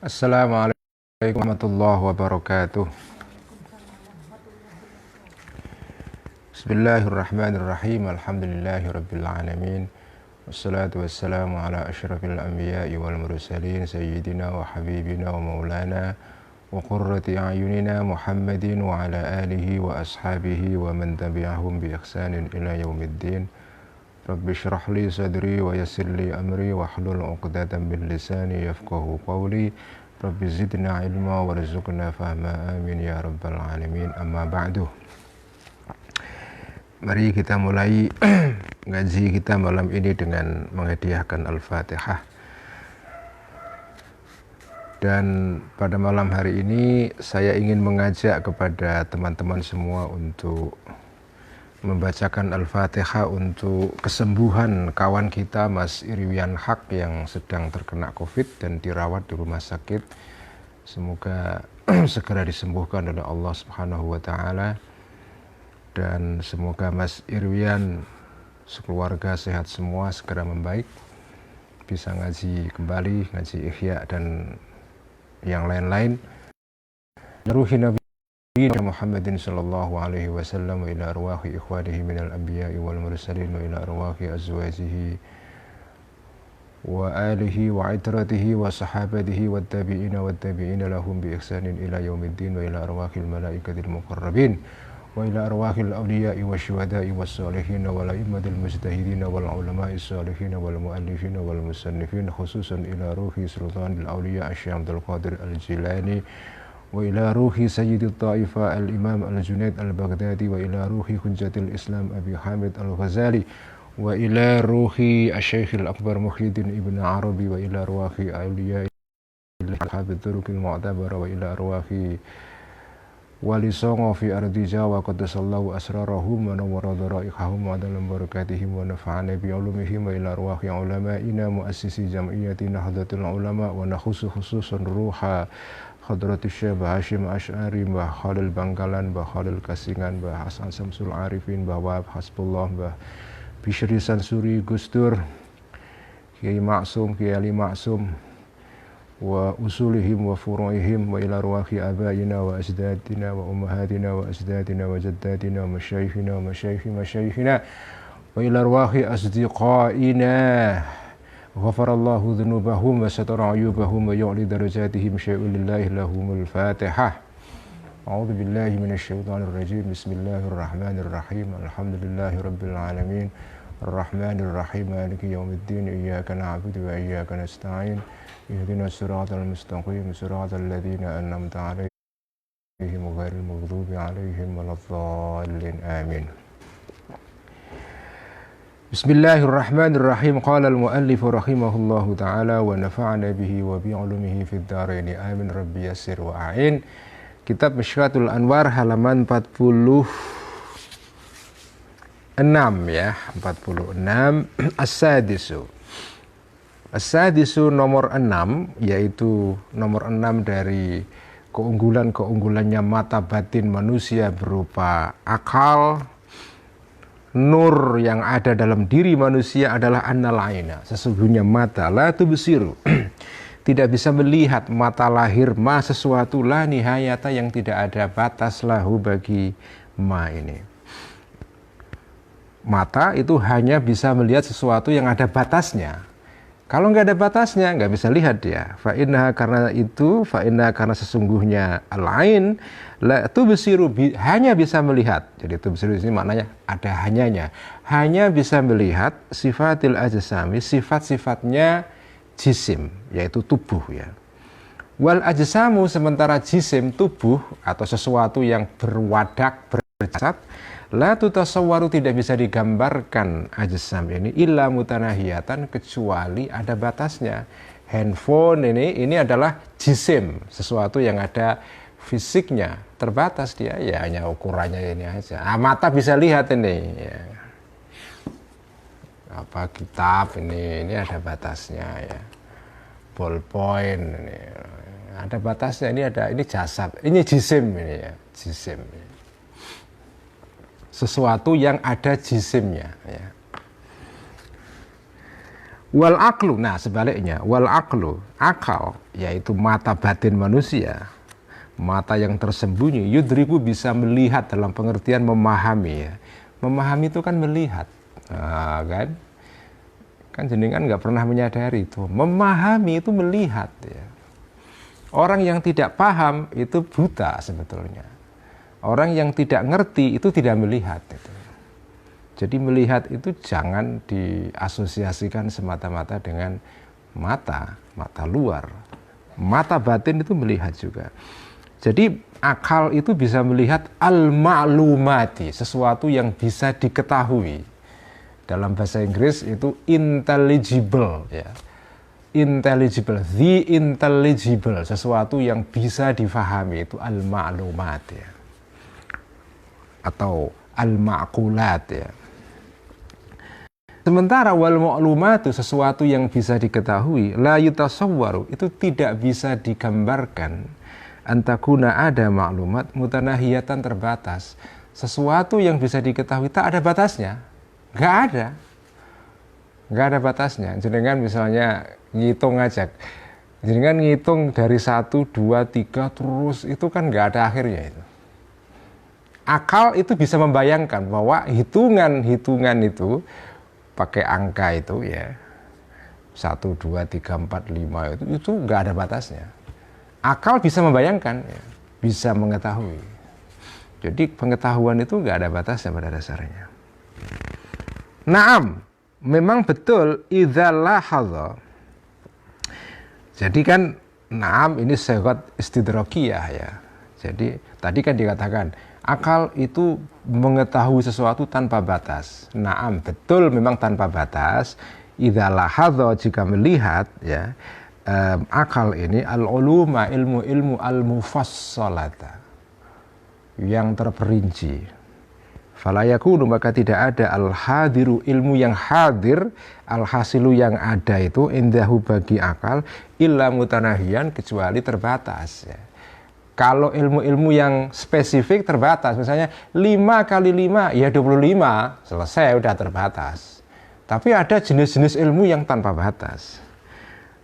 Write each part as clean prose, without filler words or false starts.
Assalamualaikum warahmatullahi wabarakatuh. Bismillahirrahmanirrahim. Alhamdulillahi rabbil alamin. Wassalatu wassalamu ala asyrafil anbiya'i wal mursalin sayyidina wa habibina wa maulana wa qurrati a'yunina Muhammadin wa ala alihi wa ashabihi wa man tabi'ahum bi ihsanin ila yaumiddin. Rabbi shrah li sadri wa yassir li amri wa hlul 'uqdatam min lisani yafqahu qawli. Rabbi zidna ilma warzuqna fahma amin ya rabbal alamin. Amma ba'du. Mari kita mulai ngaji kita malam ini dengan menghadiahkan Al-Fatihah. Dan pada malam hari ini saya ingin mengajak kepada teman-teman semua untuk membacakan Al-Fatihah untuk kesembuhan kawan kita Mas Iriwian Haq yang sedang terkena COVID dan dirawat di rumah sakit. Semoga segera disembuhkan oleh Allah Subhanahu wa taala, dan semoga Mas Irwian sekeluarga sehat semua, segera membaik, bisa ngaji kembali, ngaji Ihya dan yang lain-lain. Ruhi Nabi Muhammadin sallallahu alaihi wasallam wa ila arwahi ikhwanihi minal anbiya'i wal mursalin wa ila arwahi azwajihi wa alihi wa itratihi wa sahabatihi wa tabi'ina lahum bi ihsanin ila yaumiddin wa ila arwahil malaikatil muqarrabin wa ila arwahil awliya'i wa syuhada'i was salihin wal a'immatil mujtahidin wal ulama'is salihin wal muallifin wal musannifin, khususan ila ruhi sultanil awliya Syekh Abdul Qadir Al-Jilani wa ila ruhi sayyidit ta'ifa al-imam al-Junaid al-Baghdadi wa ila ruhi hujjatil Islam Abi Hamid al-Ghazali wa ila ruhi asy-Syaikh al-Akbar Muhyiddin Ibn Arabi wa ila ruhi awliya al-Habib Turukil Mu'tabara wa ila ruhi wali songo fi ardi Jawa qaddasallahu asrarahum wa nawwara dharaihahum wa dalam barakatihim wa nafa'ana bi ulumihim wa ila ruhi ulama'ina muassisi jam'iyyati Nahdlatul Ulama wa nakhusu khususan ruha Hadratus Syekh Hashim Asy'ari, Mbah Khalil Bangkalan, Mbah Khalil Kasingan, Mbah Hasan Samsul Arifin, Mbah Wahab Hasbullah, Mbah Bishri Sansuri Gustur, Kiai Maksum, Kiai Ali Maksum, wa usulihim wa furu'ihim wa ila ruwahi abaina wa ajdadina wa ummahatina wa ajdadina wa jaddatina wa masyayikhina wa masyayikhina wa ila ruwahi asdiqaina ghafarallahu dhunubahum wa satara ayubahum wa yu'li darajatihim syai'un lillahi lahumul fatihah. A'udzu billahi minasyaitonir rajim. Bismillahirrahmanirrahim. Alhamdulillahi rabbil alamin. Arrahmanir rahim. Maliki yaumiddin. Iyyaka na'budu wa iyyaka nasta'in. Ihdinas siratal mustaqim. Siratal ladzina an'amta 'alaihim ghairil maghdubi 'alaihim waladdallin. Amin. Bismillahirrahmanirrahim. Qala al-muallif rahimahullahu ta'ala wa nafa'ana bihi wa bi'ulumihi fid dharain. Amin. Rabbi yassir wa a'in. Kitab Mishkatul Anwar halaman 46 ya, 46. As-sadisu. As-sadisu nomor 6, yaitu nomor 6 dari keunggulannya mata batin manusia berupa akal. Nur yang ada dalam diri manusia adalah annal aina, sesungguhnya mata la tubsiru tidak bisa melihat, mata lahir ma sesuatu la nihayata yang tidak ada batas lahu bagi ma ini. Mata itu hanya bisa melihat sesuatu yang ada batasnya. Kalau nggak ada batasnya, nggak bisa lihat dia. Fa'inna karena sesungguhnya al-ain la tubsiru hanya bisa melihat. Jadi tubsiru ini maknanya ada hanyanya. Hanya bisa melihat sifatil ajsami, sifat-sifatnya jisim, yaitu tubuh ya. Wal ajsamu, sementara jisim, tubuh atau sesuatu yang berwadak, berjasad, la tutasawwaru tidak bisa digambarkan ajsam ini illa mutanahiyatan, kecuali ada batasnya. Handphone ini adalah jisim, sesuatu yang ada fisiknya, terbatas dia ya, hanya ukurannya ini aja. Mata bisa lihat ini ya. Apa kitab ini ada batasnya ya. Ballpoint ini ada batasnya, ini jasad, ini jisim ini ya, jisim. Sesuatu yang ada jisimnya ya. Wal aqlu, nah sebaliknya, wal aqlu, akal, yaitu mata batin manusia, mata yang tersembunyi, yudriku bisa melihat dalam pengertian memahami ya. Memahami itu kan melihat, nah, kan jenengan nggak pernah menyadari itu. Memahami itu melihat ya. Orang yang tidak paham itu buta sebetulnya. Orang yang tidak ngerti itu tidak melihat itu. Jadi melihat itu jangan diasosiasikan semata-mata dengan mata luar. Mata batin itu melihat juga. Jadi akal itu bisa melihat al-ma'lumati, sesuatu yang bisa diketahui. Dalam bahasa Inggris itu intelligible ya. Intelligible, the intelligible, sesuatu yang bisa difahami itu al-ma'lumat ya. Atau al-ma'qulat ya. Sementara wal ma'lumatu, sesuatu yang bisa diketahui, la yutasawwaru, itu tidak bisa digambarkan. Antakuna ada maklumat mutanahiyatan, terbatas. Sesuatu yang bisa diketahui tak ada batasnya. Nggak ada batasnya. Jenengan misalnya ngitung aja. Jenengan ngitung dari 1, 2, 3 terus, itu kan nggak ada akhirnya itu. Akal itu bisa membayangkan bahwa hitungan itu pakai angka itu ya 1, 2, 3, 4, 5 itu nggak ada batasnya. Akal bisa membayangkan ya, bisa mengetahui. Jadi pengetahuan itu nggak ada batasnya pada dasarnya. Naam, memang betul idza lahadha. Jadi kan naam ini sigat istidrakiyah ya. Jadi tadi kan dikatakan akal itu mengetahui sesuatu tanpa batas. Naam, betul memang tanpa batas. Idza lahadha, jika melihat ya, akal ini al-uluma, ilmu al-mufassalata, yang terperinci. Fala yakunu, maka tidak ada al-hadiru, ilmu yang hadir, al-hasilu yang ada itu indahu bagi akal, illa mutanahiyan, kecuali terbatas ya. Kalau ilmu-ilmu yang spesifik terbatas, misalnya 5 kali 5 ya 25, selesai, udah terbatas. Tapi ada jenis-jenis ilmu yang tanpa batas.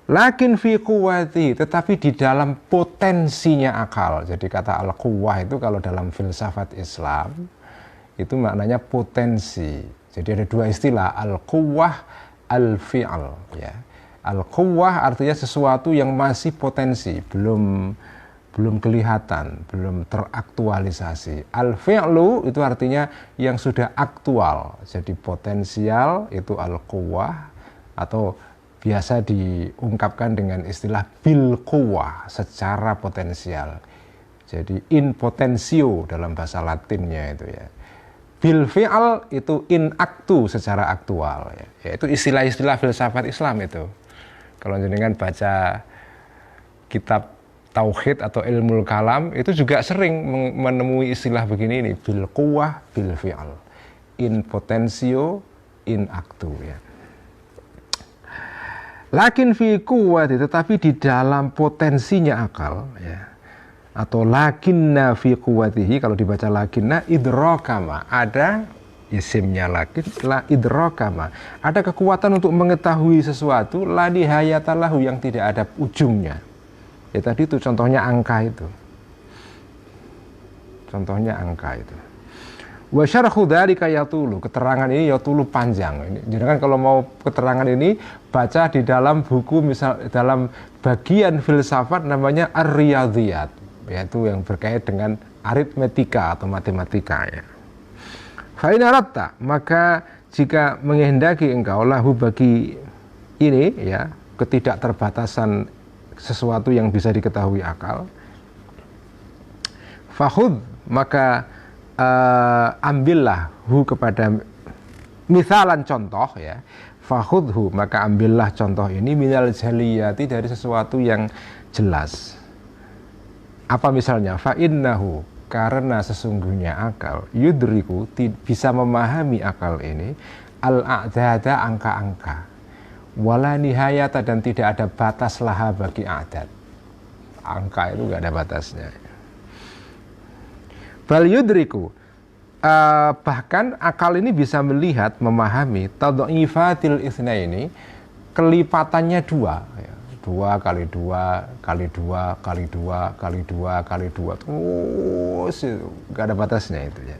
Lakin fi quwwati, tetapi di dalam potensinya akal. Jadi kata al-quwwah itu kalau dalam filsafat Islam itu maknanya potensi. Jadi ada dua istilah, al-quwwah, al-fi'al ya. Al-quwwah artinya sesuatu yang masih potensi, belum kelihatan, belum teraktualisasi. Al-fi'lu itu artinya yang sudah aktual. Jadi potensial itu al-quwwah, atau biasa diungkapkan dengan istilah bil quwwah, secara potensial. Jadi in potentio dalam bahasa Latinnya itu ya. Bil fi'al itu in actu, secara aktual ya. Yaitu istilah-istilah filsafat Islam itu. Kalau jenengan baca kitab tauhid atau ilmu kalam itu juga sering menemui istilah begini ini, bil quwwah bil fi'al, in potentio in actu ya. Lakin fi quwwati, tetapi di dalam potensinya akal ya, atau lakinna fi quwwatihi, kalau dibaca lakinna idrakama, ada isimnya lakin, la idrakama, ada kekuatan untuk mengetahui sesuatu, la nihayatalahu, yang tidak ada ujungnya. Ya tadi itu contohnya angka itu. Contohnya angka itu. Wa syarhu dzalika yatulu, keterangan ini yatulu panjang. Ini jadi kan kalau mau keterangan ini baca di dalam buku, misal dalam bagian filsafat namanya Ar-Riyadhiyat, yaitu yang berkait dengan aritmetika atau matematika ya. Fa in aratta, maka jika menghendaki engkau lahu bagi ini ya, ketidakterbatasan sesuatu yang bisa diketahui akal, fakhudh, maka ambillah hu, kepada misalan contoh ya, fakhudhu, maka ambillah contoh ini minal jaliyati, dari sesuatu yang jelas. Apa misalnya? Fa innahu, karena sesungguhnya akal, yudriku, bisa memahami akal ini, al-a'dada, angka-angka, wala nihayata, dan tidak ada batas laha bagi adat. Angka itu gak ada batasnya. Bal yudriku, bahkan akal ini bisa melihat, memahami tadhifatil itsnaini, kelipatannya 2 ya. 2 kali 2 kali 2 kali 2 kali 2 kali 2 terus itu gak ada batasnya itu ya.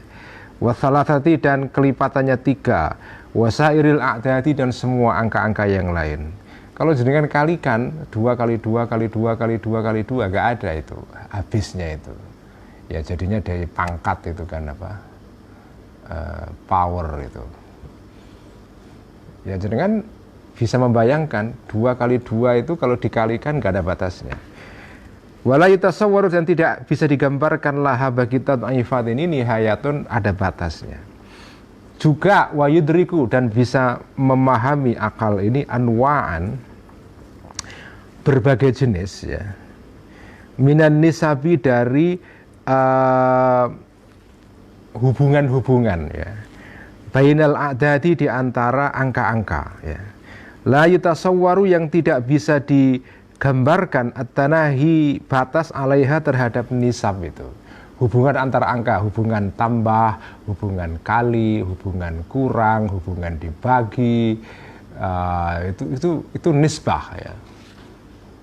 Wasalatati dan kelipatannya 3, wasairil a'dadi dan semua angka-angka yang lain. Kalau jenengan kalikan 2 kali 2 kali 2 kali 2 kali 2 gak ada itu habisnya itu ya, jadinya dari pangkat itu kan apa power itu ya. Jenengan bisa membayangkan 2 kali 2 itu kalau dikalikan gak ada batasnya. Wala yatasawwaru dan tidak bisa digambarkan laha bagi ta'ifat ini nihayatun, ada batasnya. Juga wa yudriku dan bisa memahami akal ini anwa'an, berbagai jenis ya. Minan nisabi dari hubungan-hubungan ya. Bainal a'dadi di antara angka-angka ya. La yatasawwaru yang tidak bisa digambarkan at-tanahi batas alaiha terhadap nisab itu. Hubungan antara angka, hubungan tambah, hubungan kali, hubungan kurang, hubungan dibagi, itu nisbah ya.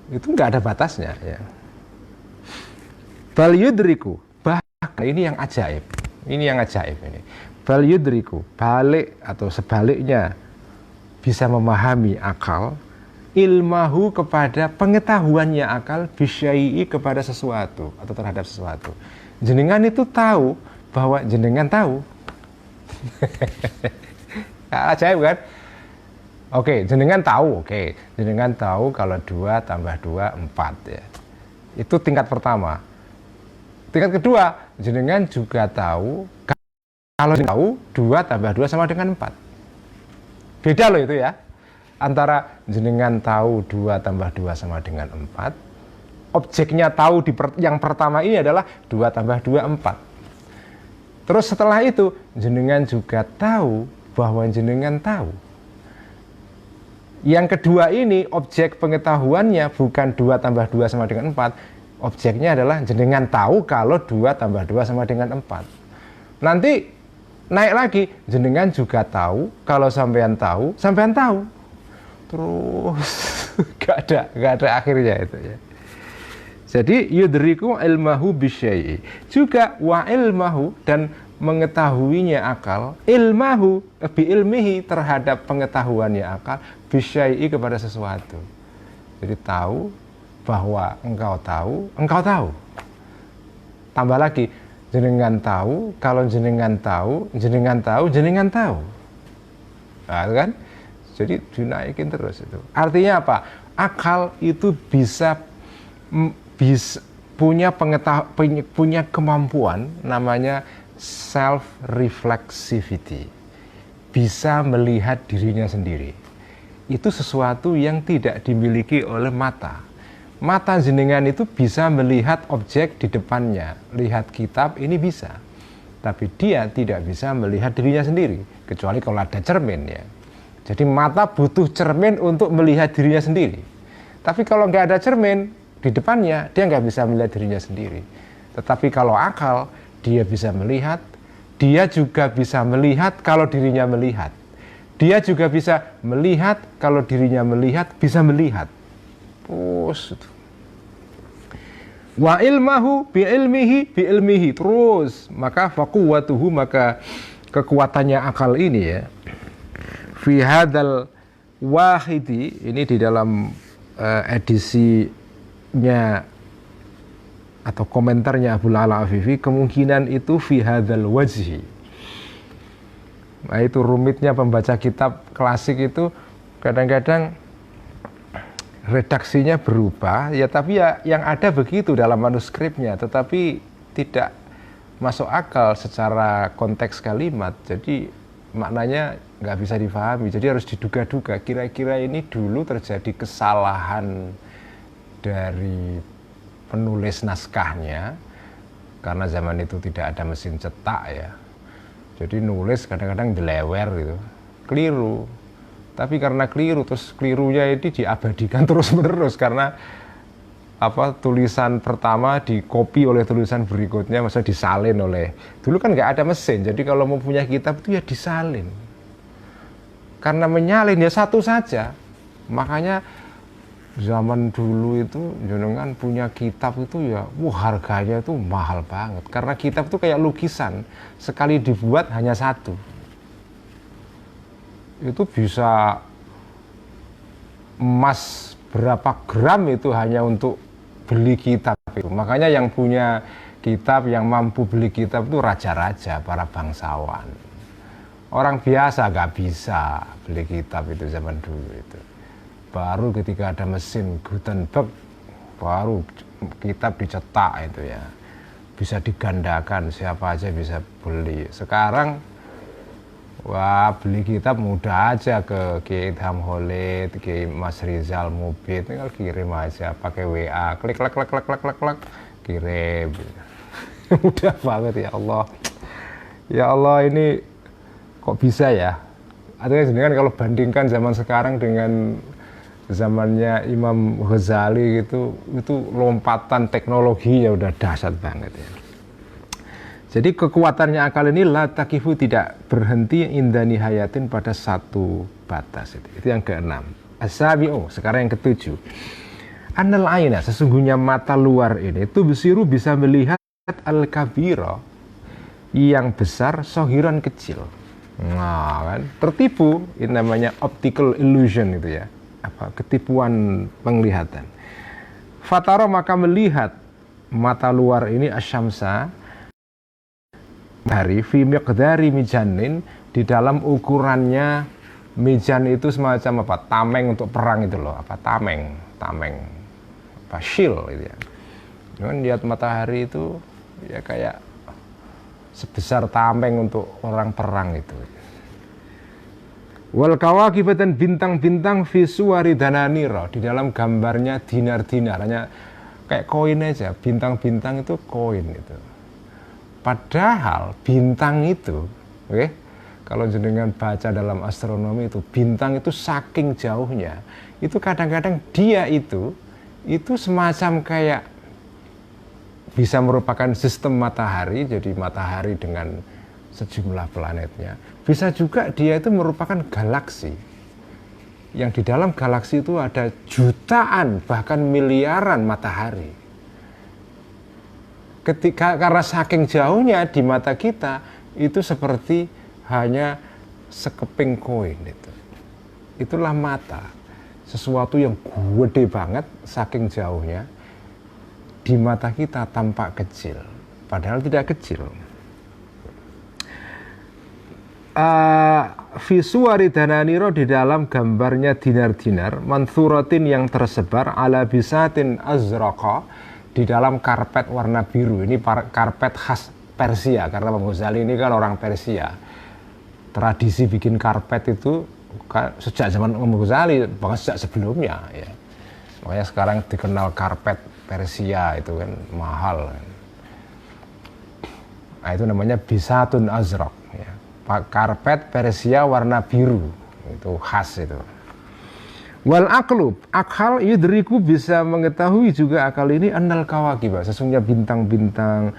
Itu nggak ada batasnya ya. Bal yudriku, bahkan ini yang ajaib. Ini yang ajaib ini. Bal yudriku, balik atau sebaliknya bisa memahami akal ilmahu kepada pengetahuannya akal bisyai'i kepada sesuatu atau terhadap sesuatu. Jenengan itu tahu bahwa jenengan tahu. Ajaib kan? Oke, jenengan tahu. Oke, jenengan tahu kalau 2 tambah 2 4 ya. Itu tingkat pertama. Tingkat kedua, jenengan juga tahu kalau tahu 2 tambah 2 sama dengan 4. Beda loh itu ya. Antara jenengan tahu 2 tambah 2 sama dengan 4. Objeknya tahu yang pertama ini adalah 2 tambah 2 4. Terus setelah itu jenengan juga tahu bahwa jenengan tahu. Yang kedua ini objek pengetahuannya bukan 2 tambah 2 sama dengan 4. Objeknya adalah jenengan tahu kalau 2 tambah 2 sama dengan 4. Nanti naik lagi, jenengan juga tahu kalau sampean tahu, sampean tahu. Terus gak ada akhirnya itu ya. Jadi yudriku ilmahu bisyai'i. Juga wa ilmahu dan mengetahuinya akal, ilmahu bi ilmihi terhadap pengetahuannya akal bisyai'i kepada sesuatu. Jadi tahu bahwa engkau tahu. Tambah lagi, jenengan tahu, kalau jenengan tahu. Nah, kan? Jadi dinaikin terus itu. Artinya apa? Akal itu bisa punya kemampuan namanya self reflexivity. Bisa melihat dirinya sendiri. Itu sesuatu yang tidak dimiliki oleh mata. Mata jenengan itu bisa melihat objek di depannya, lihat kitab ini bisa, tapi dia tidak bisa melihat dirinya sendiri, kecuali kalau ada cermin ya. Jadi mata butuh cermin untuk melihat dirinya sendiri, tapi kalau nggak ada cermin di depannya, dia nggak bisa melihat dirinya sendiri. Tetapi kalau akal, dia bisa melihat, dia juga bisa melihat kalau dirinya melihat, dia juga bisa melihat kalau dirinya melihat, bisa melihat. Wa ilmahu bi ilmihi terus, maka faquwatuhu, maka kekuatannya akal ini ya, fi hadzal wahidi, ini di dalam edisinya atau komentarnya Abul Ala Afifi, kemungkinan itu fi hadzal wajhi. Nah, itu rumitnya pembaca kitab klasik itu, kadang-kadang redaksinya berubah ya, tapi ya yang ada begitu dalam manuskripnya, tetapi tidak masuk akal secara konteks kalimat, jadi maknanya nggak bisa difahami, jadi harus diduga-duga kira-kira ini dulu terjadi kesalahan dari penulis naskahnya, karena zaman itu tidak ada mesin cetak ya, jadi nulis kadang-kadang delewer gitu, keliru. Tapi karena keliru, terus kelirunya ini diabadikan terus-menerus karena tulisan pertama dikopi oleh tulisan berikutnya, maksudnya disalin oleh. Dulu kan nggak ada mesin, jadi kalau mau punya kitab itu ya disalin. Karena menyalin ya satu saja, Makanya zaman dulu itu jenengan punya kitab itu ya, harganya itu mahal banget. Karena kitab itu kayak lukisan, sekali dibuat hanya satu. Itu bisa emas berapa gram itu hanya untuk beli kitab itu. Makanya yang punya kitab, yang mampu beli kitab itu raja-raja, para bangsawan. Orang biasa gak bisa beli kitab itu zaman dulu itu. Baru ketika ada mesin Gutenberg, baru kitab dicetak itu ya. Bisa digandakan, siapa aja bisa beli. Sekarang wah, beli kitab mudah aja ke Kiai Idham Holid, ke Mas Rizal Mubid, tinggal kirim aja pakai WA, klik klik klik klik klik klik, klik kirim. Mudah banget ya Allah. Ya Allah, ini kok bisa ya? Artinya kan kalau bandingkan zaman sekarang dengan zamannya Imam Ghazali gitu, itu lompatan teknologinya udah dahsyat banget ya. Jadi kekuatannya akal ini la takifu, tidak berhenti inda nihayatin, pada satu batas. Itu yang keenam. As-sabi'u, sekarang yang ketujuh. Annal aina, sesungguhnya mata luar ini itu besiru, bisa melihat al-kabira, yang besar, sohiran kecil. Nah kan, tertipu, ini namanya optical illusion itu ya. Apa, ketipuan penglihatan. Fatara, maka melihat mata luar ini asyamsa, dari fi miqdari mijanin, di dalam ukurannya. Mijan itu semacam apa, tameng untuk perang itu loh, apa, tameng apa, shield gitu ya. Cuman lihat matahari itu ya kayak sebesar tameng untuk orang perang itu. Wal kawakib, dan bintang-bintang fi suwari dananira, di dalam gambarnya dinar-dinar, hanya kayak koin aja, bintang-bintang itu koin itu. Padahal bintang itu, kalau jenengan baca dalam astronomi itu, bintang itu saking jauhnya, itu kadang-kadang dia itu semacam kayak bisa merupakan sistem matahari, jadi matahari dengan sejumlah planetnya. Bisa juga dia itu merupakan galaksi, yang di dalam galaksi itu ada jutaan bahkan miliaran matahari. Karena saking jauhnya di mata kita, itu seperti hanya sekeping koin itu. Itulah mata, sesuatu yang gede banget saking jauhnya, di mata kita tampak kecil, padahal tidak kecil. Visuari dananiro, di dalam gambarnya dinar-dinar, mansuratin, yang tersebar, ala bisatin azraqa, di dalam karpet warna biru. Ini karpet khas Persia, karena Imam Ghazali ini kan orang Persia. Tradisi bikin karpet itu sejak zaman Imam Ghazali, bahkan sejak sebelumnya ya. Makanya sekarang dikenal karpet Persia, itu kan mahal. Nah, itu namanya bisatun azraq ya. Karpet Persia warna biru, itu khas itu. Wal aqlub, akal yudriku, bisa mengetahui juga akal ini, annal kawakib, sesungguhnya bintang-bintang.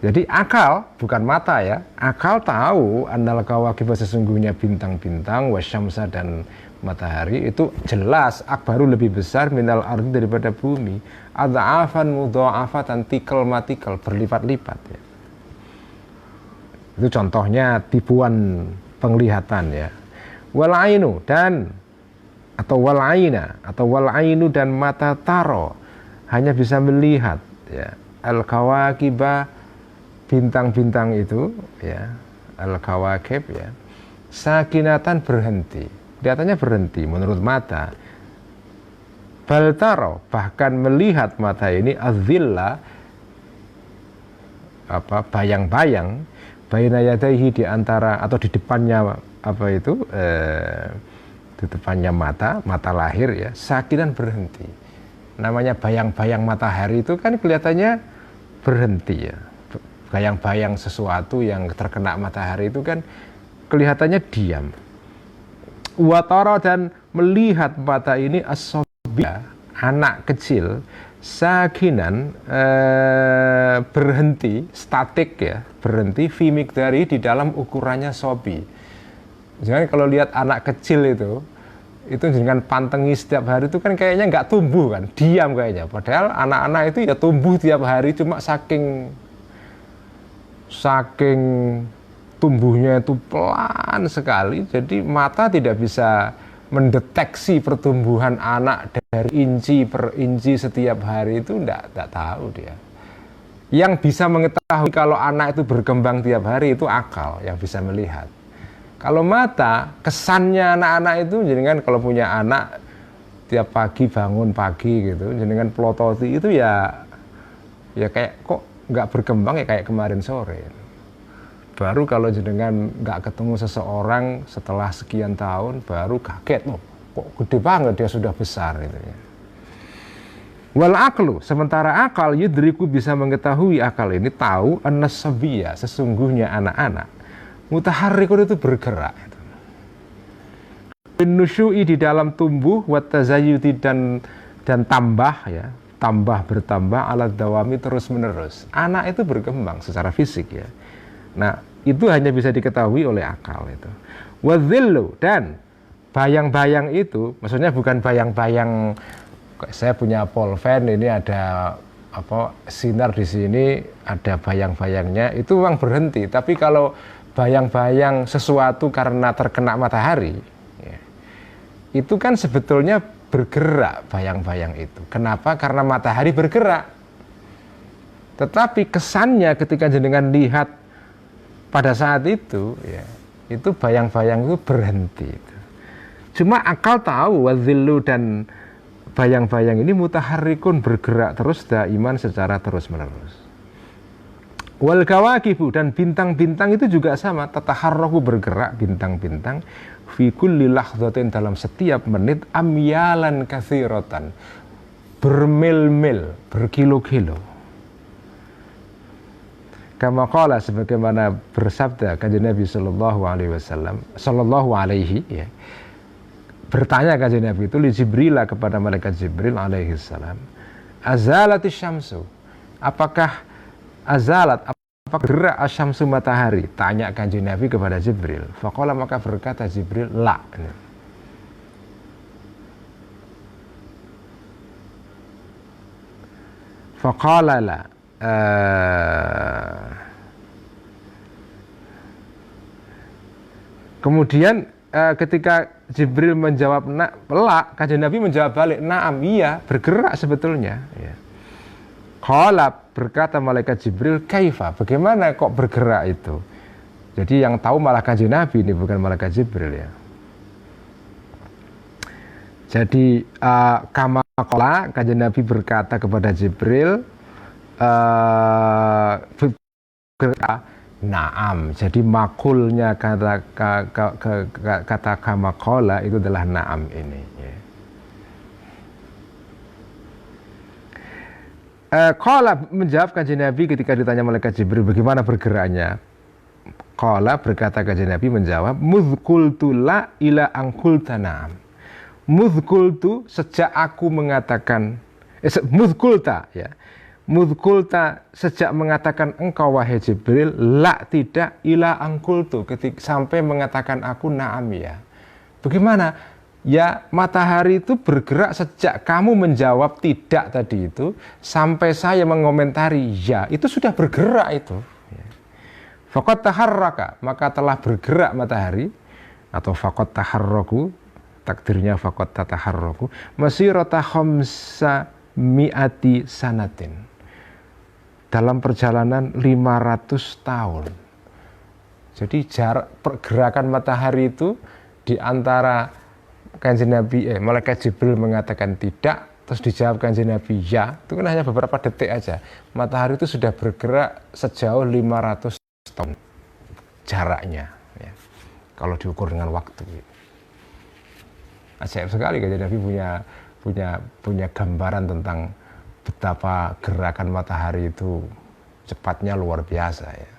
Jadi akal, bukan mata ya, akal tahu annal kawakib, sesungguhnya bintang-bintang, wasyamsa, dan matahari itu jelas akbaru, lebih besar, minal ardi, daripada bumi, adha'afan mudha'afatan, tikal-matikal, berlipat-lipat ya. Itu contohnya tipuan penglihatan ya. Wal ainu, dan atau wal aina, atau wal ainu, dan mata taro, hanya bisa melihat ya, al kawakiba, bintang-bintang itu ya, al kawakib ya, sakinatan, berhenti, kelihatannya berhenti menurut mata. Bal taro, bahkan melihat mata ini, azilla, apa, bayang-bayang, baina yadaihi, di antara atau di depannya, apa itu, di depannya mata lahir ya, sakinan, berhenti. Namanya bayang-bayang matahari itu kan kelihatannya berhenti ya. Bayang-bayang sesuatu yang terkena matahari itu kan kelihatannya diam. Watara, dan melihat mata ini, as-sobia, anak kecil, sakinan, berhenti, statik ya, berhenti, fi miqdari, di dalam ukurannya sobi. Jangan kalau lihat anak kecil itu dengan pantengi setiap hari itu kan kayaknya nggak tumbuh kan, diam kayaknya. Padahal anak-anak itu ya tumbuh tiap hari, cuma saking tumbuhnya itu pelan sekali, jadi mata tidak bisa mendeteksi pertumbuhan anak dari inci per inci setiap hari itu enggak tahu dia. Yang bisa mengetahui kalau anak itu berkembang tiap hari itu akal yang bisa melihat. Kalau mata, kesannya anak-anak itu jenengan kalau punya anak tiap pagi bangun pagi gitu, jenengan pelototi itu ya kayak kok nggak berkembang ya kayak kemarin sore. Baru kalau jenengan nggak ketemu seseorang setelah sekian tahun, baru kaget, loh kok gede banget dia sudah besar gitu ya. Wal aklu, sementara akal yudriku bisa mengetahui, akal ini tahu an-nasabiyya, sesungguhnya anak-anak mutaharrikun itu bergerak itu. Binusyu'i di dalam tumbuh, wat tazayyudi dan tambah ya, bertambah alat dawami terus menerus. Anak itu berkembang secara fisik ya. Nah, itu hanya bisa diketahui oleh akal itu. Wadzillu, dan bayang-bayang itu, maksudnya bukan bayang-bayang saya punya polpen ini ada sinar di sini, ada bayang-bayangnya, itu memang berhenti. Tapi kalau bayang-bayang sesuatu karena terkena matahari, ya, itu kan sebetulnya bergerak bayang-bayang itu. Kenapa? Karena matahari bergerak. Tetapi kesannya ketika jenengan lihat pada saat itu, ya, itu bayang-bayang itu berhenti. Cuma akal tahu wadzillu dan bayang-bayang ini mutaharrikun, bergerak terus daiman secara terus-menerus. Wal kawakibu, dan bintang-bintang itu juga sama, tataharraku, bergerak bintang-bintang fi kulli lahdhatin, dalam setiap menit, amyalan katsiratan, bermil-mil, berkilo-kilo. Kama qala, sebagaimana bersabda kanjeng Nabi sallallahu alaihi ya. Bertanya kanjeng Nabi itu li Jibril, kepada malaikat Jibril alaihi salam, azalatis syamsu, apakah gerak asyamsu, matahari? Tanya kanjeng Nabi kepada Jibril. Faqala, maka berkata Jibril, la. Faqala la. Kemudian ketika Jibril menjawab la, kanjeng Nabi menjawab balik, na'am, iya, bergerak sebetulnya ya. Qala, berkata malaikat Jibril, kaifa, bagaimana kok bergerak itu? Jadi yang tahu malah kanjeng Nabi ini, bukan malaikat Jibril ya. Jadi kama qala, kanjeng Nabi berkata kepada Jibril, na'am. Jadi makulnya kata kama qala itu adalah na'am ini ya. Qala, menjawab kanjeng Nabi ketika ditanya malaikat Jibril bagaimana bergeraknya. Qala, berkata kanjeng Nabi menjawab, muzqultu la ila angkulta na'am. Muzqultu, sejak aku mengatakan muzqulta ya. Muzqulta, sejak mengatakan engkau wahai Jibril, la, tidak, ila angkultu, sampai mengatakan aku na'am ya. Bagaimana? Ya, matahari itu bergerak sejak kamu menjawab tidak tadi itu, sampai saya mengomentari ya, itu sudah bergerak itu. Faqad taharraka, maka telah bergerak matahari, atau faqad taharraku, takdirnya faqad tataharraku, masirata khamsa mi'ati sanatin, dalam perjalanan 500 tahun. Jadi jarak pergerakan matahari itu di antara kanjeng Nabi, malaikat Jibril mengatakan tidak, terus dijawab kanjeng Nabi ya, itu kan hanya beberapa detik aja. Matahari itu sudah bergerak sejauh 500 tahun jaraknya ya, kalau diukur dengan waktu. Ajaib sekali kanjeng Nabi punya gambaran tentang betapa gerakan matahari itu cepatnya luar biasa ya.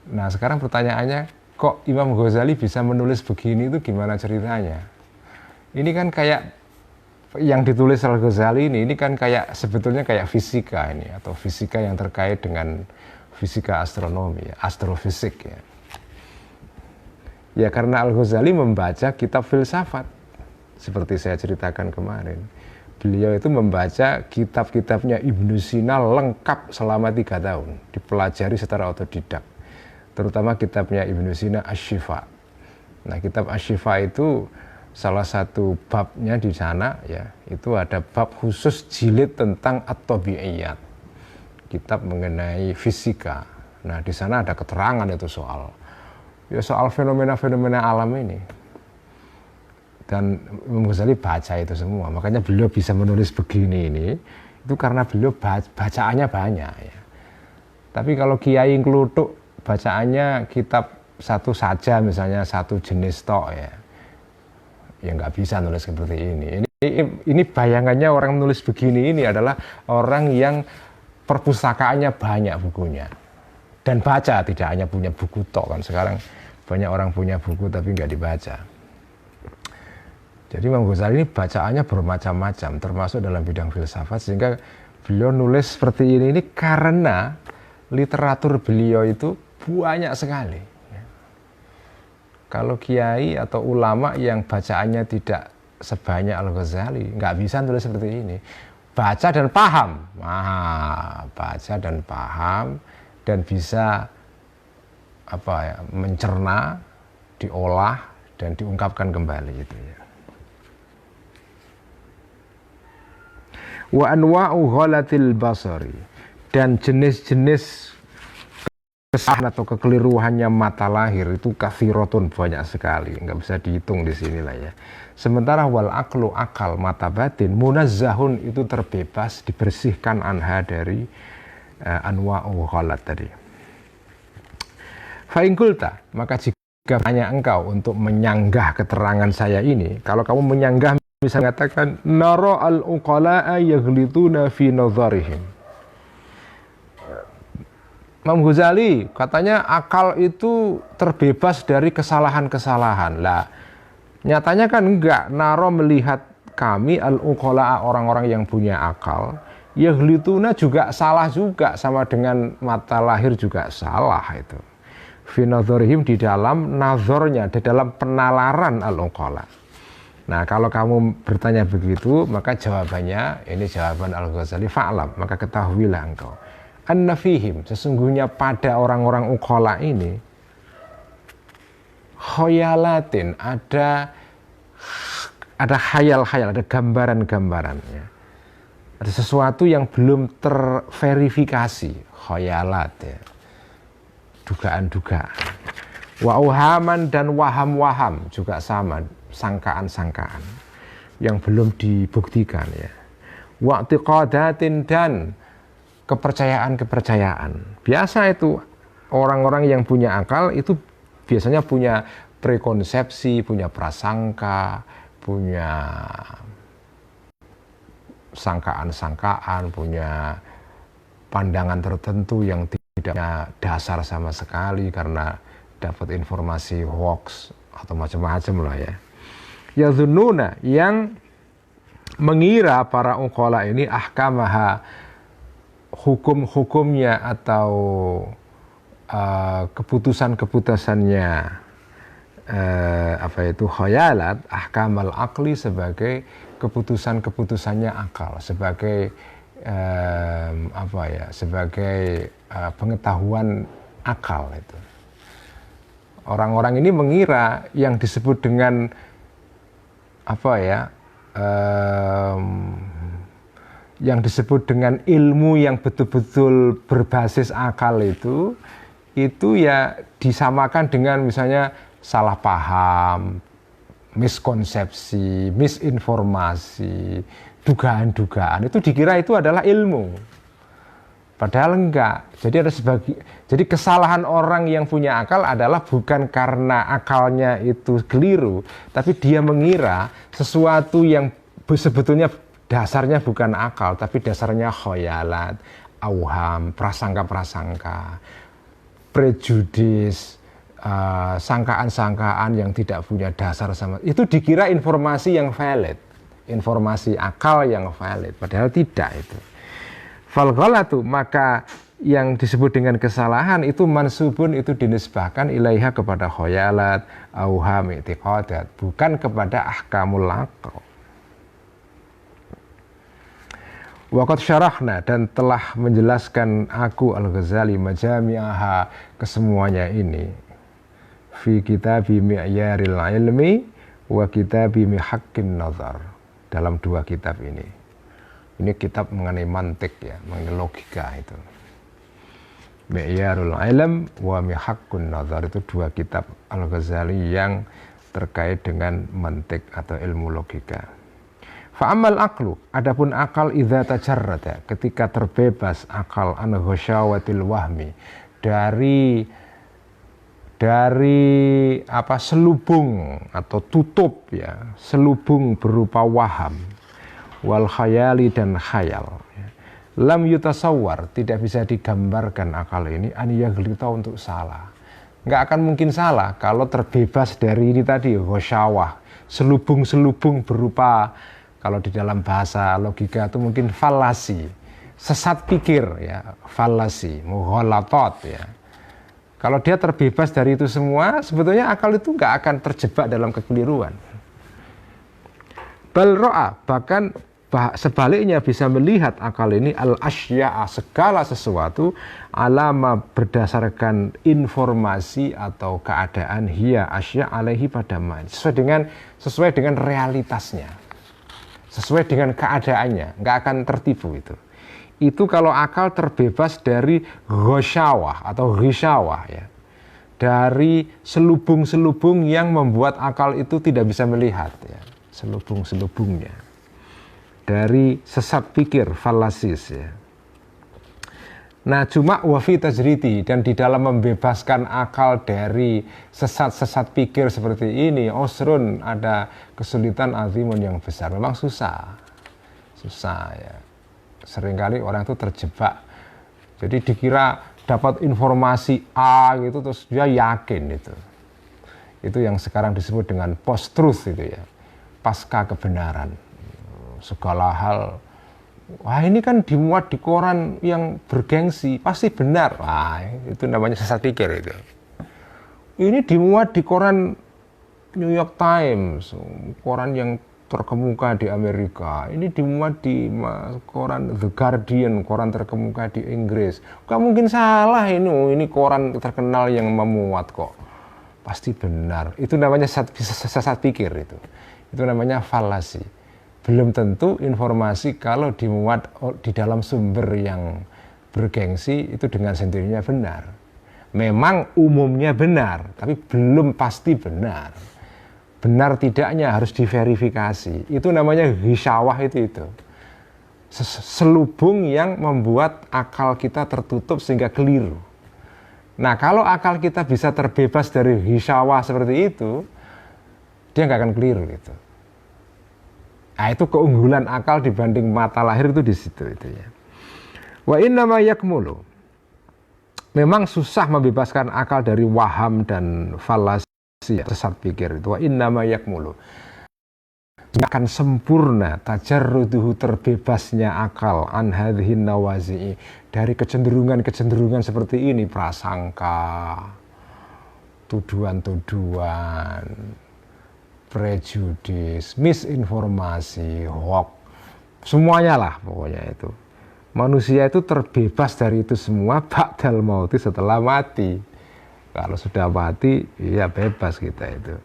Nah, sekarang pertanyaannya, kok Imam Ghazali bisa menulis begini, itu gimana ceritanya? Ini kan kayak yang ditulis oleh Ghazali ini kan kayak sebetulnya kayak fisika ini, atau fisika yang terkait dengan fisika astronomi, astrofisik ya. Ya karena Al-Ghazali membaca kitab filsafat. Seperti saya ceritakan kemarin. Beliau itu membaca kitab-kitabnya Ibnu Sina lengkap selama 3 tahun. Dipelajari secara otodidak. Terutama kitabnya Ibnu Sina Asy-Syifa. Nah, kitab Asy-Syifa itu salah satu babnya di sana ya, itu ada bab khusus jilid tentang at-tabi'iyat. Kitab mengenai fisika. Nah, di sana ada keterangan itu soal fenomena-fenomena alam ini. Dan Imam Ghazali baca itu semua, makanya beliau bisa menulis begini ini itu karena beliau bacaannya banyak ya. Tapi kalau kiai ngluthuk bacaannya kitab satu saja, misalnya satu jenis tok ya nggak bisa nulis seperti ini. Ini bayangannya orang nulis begini ini adalah orang yang perpustakaannya banyak bukunya dan baca, tidak hanya punya buku tok kan. Sekarang banyak orang punya buku tapi nggak dibaca. Jadi Imam Ghazali ini bacaannya bermacam-macam, termasuk dalam bidang filsafat, sehingga beliau nulis seperti ini karena literatur beliau itu banyak sekali. Kalau kiai atau ulama yang bacaannya tidak sebanyak Al-Ghazali, nggak bisa nulis seperti ini. Baca dan paham, baca dan paham, dan bisa mencerna, diolah, dan diungkapkan kembali itu ya. Wa anwa'u ghalatil basari, dan jenis-jenis kesalahan atau kekeliruannya mata lahir itu kathiratun, banyak sekali, nggak bisa dihitung di sini lah ya. Sementara wal aqlu, akal mata batin, munazzahun, itu terbebas, dibersihkan anha dari anwa'u ghalat tadi. Fa in qulta, maka jika hanya engkau untuk menyanggah keterangan saya ini, kalau kamu menyanggah bisa mengatakan nara al-uqala'a yaghlituna fi nadharihim. Imam Ghazali katanya akal itu terbebas dari kesalahan-kesalahan. Lah, nyatanya kan enggak. Nara melihat kami al-uqala'a, orang-orang yang punya akal, yaghlituna juga salah juga, sama dengan mata lahir juga salah itu. Fi nadharihim, di dalam nazarnya, di dalam penalaran al-uqala'. Nah, kalau kamu bertanya begitu, maka jawabannya, ini jawaban Al-Ghazali, fa'lam, maka ketahuilah engkau. Anna fihim, sesungguhnya pada orang-orang uqala ini, khayalatin, ada khayal-khayal, ada gambaran-gambaran. Ya. Ada sesuatu yang belum terverifikasi, khayalat, ya. Dugaan-dugaan. Wa'uhaman dan waham-waham juga sama, sangkaan-sangkaan yang belum dibuktikan ya. Wa'tiqadatin, dan kepercayaan-kepercayaan. Biasa itu orang-orang yang punya akal itu biasanya punya prekonsepsi, punya prasangka, punya sangkaan-sangkaan, punya pandangan tertentu yang tidak punya dasar sama sekali karena dapat informasi hoax atau macam-macam lah ya. Yadhunnuna, yang mengira para uqala ini ahkamaha, hukum-hukumnya atau keputusan-keputusannya khayalat, ahkamal aqli, sebagai keputusan-keputusannya akal, sebagai sebagai pengetahuan akal itu. Orang-orang ini mengira yang disebut dengan yang disebut dengan ilmu yang betul-betul berbasis akal itu ya disamakan dengan misalnya salah paham, miskonsepsi, misinformasi, dugaan-dugaan. Itu dikira itu adalah ilmu. Padahal enggak. Jadi kesalahan orang yang punya akal adalah bukan karena akalnya itu keliru, tapi dia mengira sesuatu yang sebetulnya dasarnya bukan akal, tapi dasarnya khayalat, auham, prasangka-prasangka, prejudis, sangkaan-sangkaan yang tidak punya dasar sama. Itu dikira informasi yang valid, informasi akal yang valid, padahal tidak itu. Fal ghalatu, maka yang disebut dengan kesalahan itu mansubun, itu dinisbahkan ilaiha kepada khoyalat, auham, i'tiqadat, bukan kepada ahkamul aql. Waqad syarahna, dan telah menjelaskan aku Al-Ghazali majami'aha, kesemuanya ini, fi kitabi mi'yaril ilmi wa kitabi mihaqqin nazar, dalam dua kitab ini. Ini kitab mengenai mantik ya, mengenai logika itu. Mi'yarul ilm wa mihaqqun nazar, itu dua kitab Al-Ghazali yang terkait dengan mantik atau ilmu logika. Fa'amal aqlu, adapun akal idza tajarrada, ketika terbebas akal an ghasyawatil wahmi, dari selubung atau tutup ya, selubung berupa waham, wal khayali, dan khayal. Lam yutasawwar, tidak bisa digambarkan akal ini an yaglita, untuk salah. Nggak akan mungkin salah kalau terbebas dari ini tadi, ghasyawah, selubung-selubung berupa, kalau di dalam bahasa logika itu mungkin falasi, sesat pikir ya, falasi, mughalatat ya. Kalau dia terbebas dari itu semua, sebetulnya akal itu nggak akan terjebak dalam kekeliruan. Bal ro'a, bahkan sebaliknya bisa melihat akal ini al-asya'a, segala sesuatu, alama, berdasarkan informasi atau keadaan, hiya asya' alaihi, pada man, sesuai dengan realitasnya, sesuai dengan keadaannya, nggak akan tertipu itu. Itu kalau akal terbebas dari ghasyawah atau ghisyawah ya, dari selubung-selubung yang membuat akal itu tidak bisa melihat ya, selubung-selubungnya, dari sesat pikir, falasis ya. Nah, cuma wafi tajriti, dan di dalam membebaskan akal dari sesat-sesat pikir seperti ini, osrun, ada kesulitan azimun yang besar. Memang susah ya. Seringkali orang itu terjebak. Jadi dikira dapat informasi A gitu, terus dia yakin itu. Itu yang sekarang disebut dengan post-truth itu ya, pasca kebenaran. Segala hal, wah ini kan dimuat di koran yang bergengsi, pasti benar. Wah, itu namanya sesat pikir itu. Ini dimuat di koran New York Times, koran yang terkemuka di Amerika. Ini dimuat di koran The Guardian, koran terkemuka di Inggris. Gak mungkin salah ini koran terkenal yang memuat kok. Pasti benar. Itu namanya sesat pikir itu. Itu namanya falasi. Belum tentu informasi kalau dimuat di dalam sumber yang bergengsi itu dengan sendirinya benar. Memang umumnya benar, tapi belum pasti benar. Benar tidaknya harus diverifikasi. Itu namanya ghisyawah itu. Selubung yang membuat akal kita tertutup sehingga keliru. Nah, kalau akal kita bisa terbebas dari ghisyawah seperti itu, dia nggak akan keliru gitu. Nah, itu keunggulan akal dibanding mata lahir itu di situ itu ya. Wa innama yakmulu. Memang susah membebaskan akal dari waham dan falasi, sesat pikir itu. Wa innama yakmulu. Akan sempurna tajarruduhu, terbebasnya akal, an hadhihin nawazi'i, dari kecenderungan-kecenderungan seperti ini, prasangka, tuduhan-tuduhan, prejudis, misinformasi, hoax, semuanya lah pokoknya itu. Manusia itu terbebas dari itu semua ba'dal mauti, setelah mati. Kalau sudah mati ya bebas kita itu.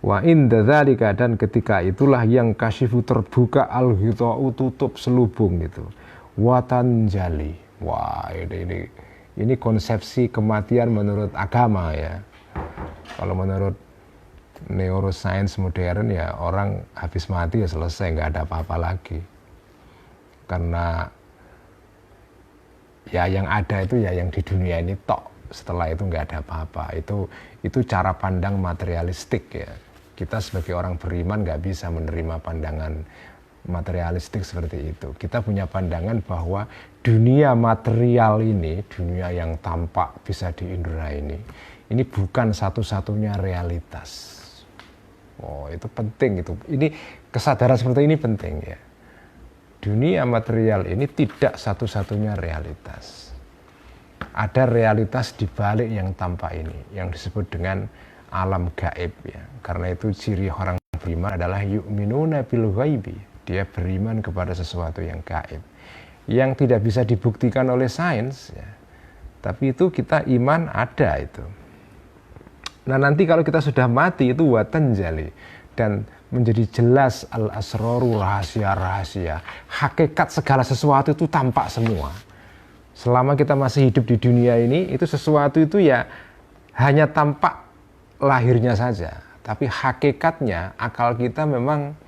Wa inda dzalika, dan ketika itulah yang kasyifu, terbuka, al-ghita'u, tutup selubung itu. Wa tanjali. Wah, ini konsepsi kematian menurut agama ya. Kalau menurut neuroscience modern ya, orang habis mati ya selesai, nggak ada apa-apa lagi. Karena ya yang ada itu ya yang di dunia ini tok, setelah itu nggak ada apa-apa. Itu cara pandang materialistik ya. Kita sebagai orang beriman nggak bisa menerima pandangan materialistik seperti itu. Kita punya pandangan bahwa dunia material ini, dunia yang tampak bisa diindera ini bukan satu-satunya realitas. Oh, itu penting itu. Ini kesadaran seperti ini penting ya. Dunia material ini tidak satu-satunya realitas. ada realitas di balik yang tampak ini, yang disebut dengan alam gaib ya. Karena itu ciri orang beriman adalah yu'minuna bil ghaibi. Dia beriman kepada sesuatu yang gaib, yang tidak bisa dibuktikan oleh sains ya. Tapi itu kita iman ada itu. Nah nanti kalau kita sudah mati itu watanjali, dan menjadi jelas al-asraru, rahasia-rahasia, hakikat segala sesuatu itu tampak semua. Selama kita masih hidup di dunia ini, itu sesuatu itu ya hanya tampak lahirnya saja, tapi hakikatnya akal kita memang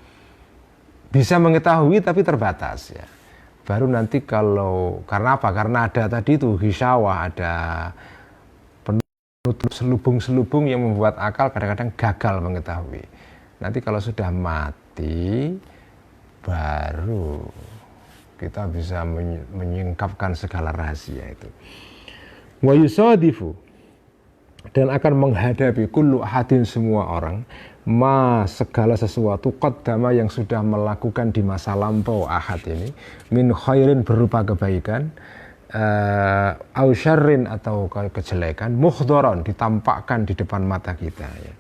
bisa mengetahui tapi terbatas ya. Baru nanti kalau, karena apa? Karena ada tadi itu hisyawah, ada penutup selubung-selubung yang membuat akal kadang-kadang gagal mengetahui. Nanti kalau sudah mati, baru kita bisa menyingkapkan segala rahasia itu. Wa yusadifu, dan akan menghadapi kullu ahadin, semua orang, segala sesuatu qaddama yang sudah melakukan di masa lampau ahad ini, min khairin berupa kebaikan, au syarrin atau kejelekan, mukhdaron ditampakkan di depan mata kita ya.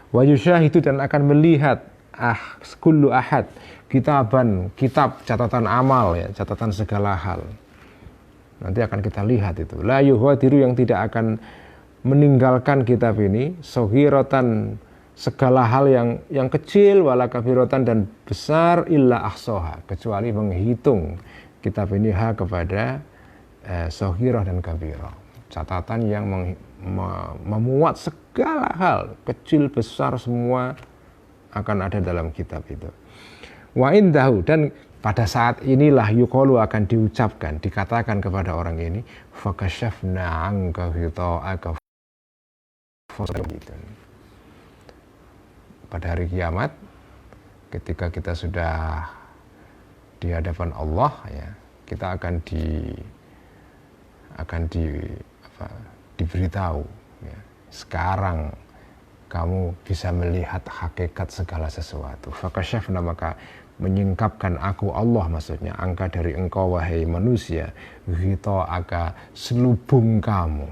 Wa yusyahidu, dan akan melihat kullu ahad kitaban, kitab catatan amal ya, catatan segala hal. Nanti akan kita lihat itu. La yuhadiru, yang tidak akan meninggalkan kitab ini, soghiratan, segala hal yang kecil, wala kabirotan, dan besar, illa ahsoha, kecuali menghitung kitab ini kepada soghirah dan kabirah, catatan yang memuat segala hal, kecil besar semua akan ada dalam kitab itu. Wa indahu, dan pada saat inilah yuqalu, akan diucapkan, dikatakan kepada orang ini, fakashafna anka ghita'aka. Pada hari kiamat, ketika kita sudah di hadapan Allah ya, kita akan diberitahu ya, sekarang kamu bisa melihat hakikat segala sesuatu. Fakashafna, maka menyingkapkan aku Allah, maksudnya angka dari engkau wahai manusia, ghita'aka, selubung kamu,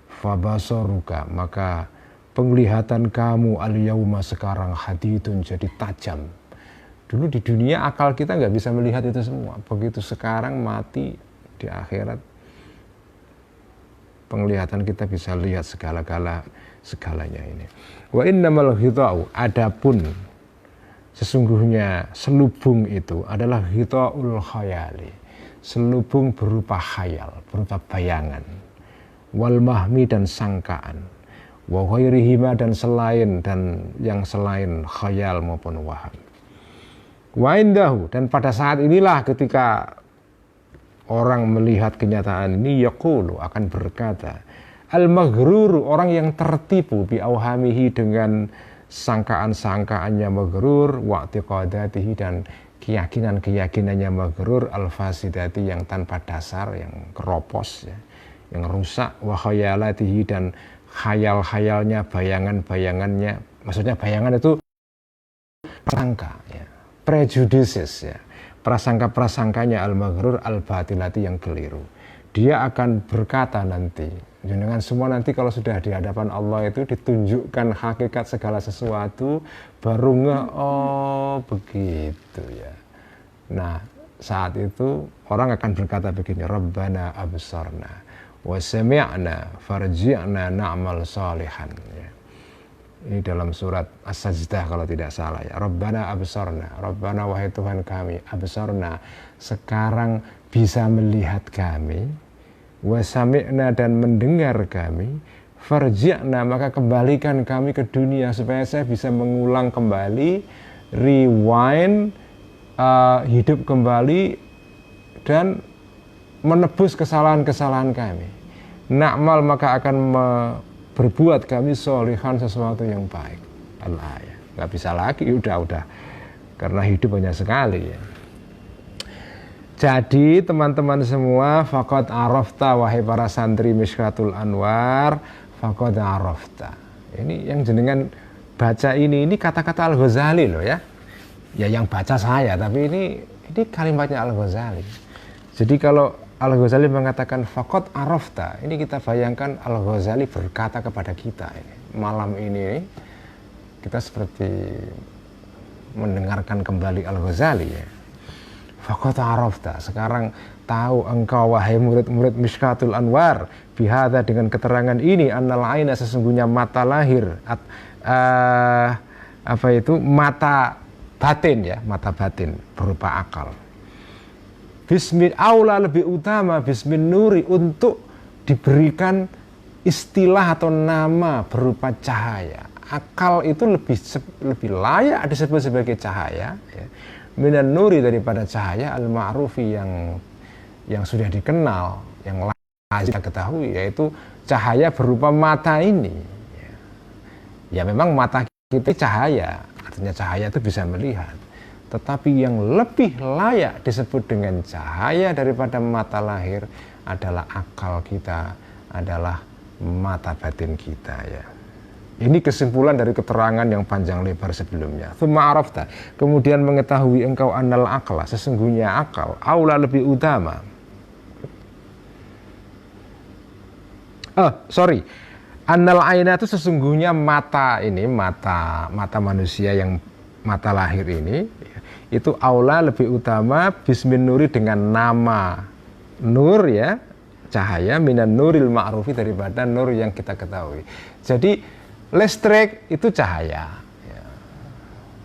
fabasaruka, maka penglihatan kamu al-yauma, sekarang, hadidun, jadi tajam. Dulu di dunia akal kita nggak bisa melihat itu semua. Begitu sekarang mati di akhirat, penglihatan kita bisa lihat segalanya ini. Wa innamal ghita'u, adapun sesungguhnya selubung itu adalah ghita'ul khayali, selubung berupa khayal, berupa bayangan, wal mahmi, dan sangkaan, wa ghairihima, dan yang selain khayal maupun waham. Wa indahu, dan pada saat inilah ketika orang melihat kenyataan ini, yaqulu, akan berkata, al-maghruru, orang yang tertipu, bi auhamihi, dengan sangkaan-sangkaannya maghrur, wa i'tiqadatihi, dan keyakinan-keyakinannya maghrur, al-fasidati, yang tanpa dasar, yang keropos ya, yang rusak, wa khayalatihi, dan khayal-khayalnya, bayangan-bayangannya, maksudnya bayangan itu prasangka ya, prejudices ya, prasangka-prasangkanya al-maghrur al-batilati, yang keliru. Dia akan berkata nanti, dengan semua nanti kalau sudah di hadapan Allah itu ditunjukkan hakikat segala sesuatu, baru oh begitu ya. Nah saat itu orang akan berkata begini, Rabbana absarna wa sami'na farji'na na'mal salihan ya. Ini dalam surat As-Sajdah kalau tidak salah ya. Rabbana absarna, Rabbana wahai Tuhan kami, absarna, sekarang bisa melihat kami, wa sami'na, dan mendengar kami, farji'na, maka kembalikan kami ke dunia supaya saya bisa mengulang kembali, rewind, hidup kembali dan menebus kesalahan-kesalahan kami. Na'mal, maka akan berbuat kami sholihan, sesuatu yang baik. Al-ayah, nggak bisa lagi, udah, karena hidup hanya sekali ya. Jadi teman-teman semua, faqad arafta, wahai para santri Mishkatul Anwar, faqad arafta. Ini yang jenengan baca ini kata-kata Al-Ghazali loh ya. Ya yang baca saya, tapi ini kalimatnya Al-Ghazali. Jadi kalau Al-Ghazali mengatakan faqad arafta. Ini kita bayangkan Al-Ghazali berkata kepada kita ini. Malam ini kita seperti mendengarkan kembali Al-Ghazali ya. Faqad arafta. Sekarang tahu engkau wahai murid-murid Mishkatul Anwar bihadza dengan keterangan ini annal aina sesungguhnya mata lahir mata batin ya, mata batin berupa akal. Bismil aula lebih utama bismin nuri untuk diberikan istilah atau nama berupa cahaya. Akal itu lebih layak disebut sebagai cahaya ya. Minan nuri daripada cahaya al-ma'rufi yang sudah dikenal, yang lazim kita ketahui, yaitu cahaya berupa mata ini ya. Ya memang mata kita cahaya, artinya cahaya itu bisa melihat. Tetapi yang lebih layak disebut dengan cahaya daripada mata lahir adalah akal kita, adalah mata batin kita ya. Ini kesimpulan dari keterangan yang panjang lebar sebelumnya. Tsumma arafta, kemudian mengetahui engkau annal aqla, sesungguhnya akal, aula lebih utama. Annal aina itu sesungguhnya mata ini, mata manusia yang mata lahir ini itu aula lebih utama bismin nuri dengan nama nur ya, cahaya minan nuril ma'rufi daripada nur yang kita ketahui. Jadi listrik itu cahaya ya.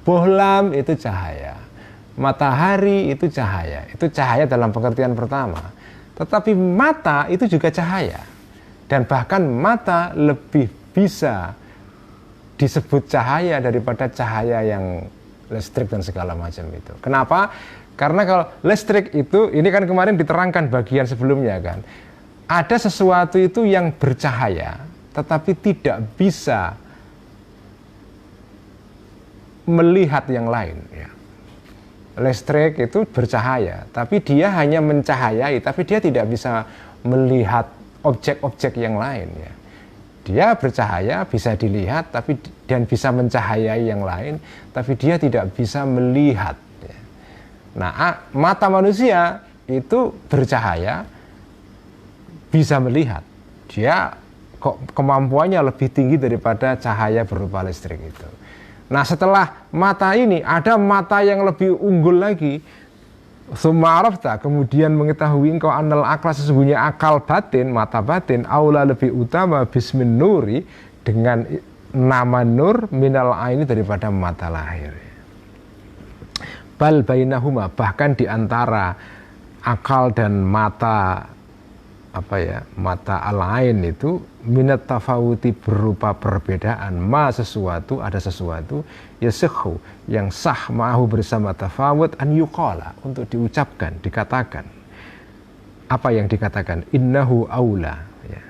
Bohlam itu cahaya, matahari itu cahaya dalam pengertian pertama. Tetapi mata itu juga cahaya, dan bahkan mata lebih bisa disebut cahaya daripada cahaya yang listrik dan segala macam itu. Kenapa? Karena kalau listrik itu, ini kan kemarin diterangkan bagian sebelumnya kan, ada sesuatu itu yang bercahaya tetapi tidak bisa melihat yang lain ya. Listrik itu bercahaya tapi dia hanya mencahayai, tapi dia tidak bisa melihat objek-objek yang lain ya. Dia bercahaya, bisa dilihat, dan bisa mencahayai yang lain, tapi dia tidak bisa melihat. Nah, mata manusia itu bercahaya, bisa melihat. Dia kemampuannya lebih tinggi daripada cahaya berupa listrik itu. Nah, setelah mata ini, ada mata yang lebih unggul lagi. Tsumma arafta, kemudian mengetahui engkau annal aqla sesungguhnya akal batin, mata batin, aula lebih utama bismin nuri dengan nama nur minal aini daripada mata lahir. Bal bainahuma, bahkan diantara akal dan mata mata al-ain itu minat tafawuti berupa perbedaan, ada sesuatu yasikhu yang sah ma'ahu bersama tafawut an yuqala untuk diucapkan, dikatakan. Apa yang dikatakan? Innahu aula ya.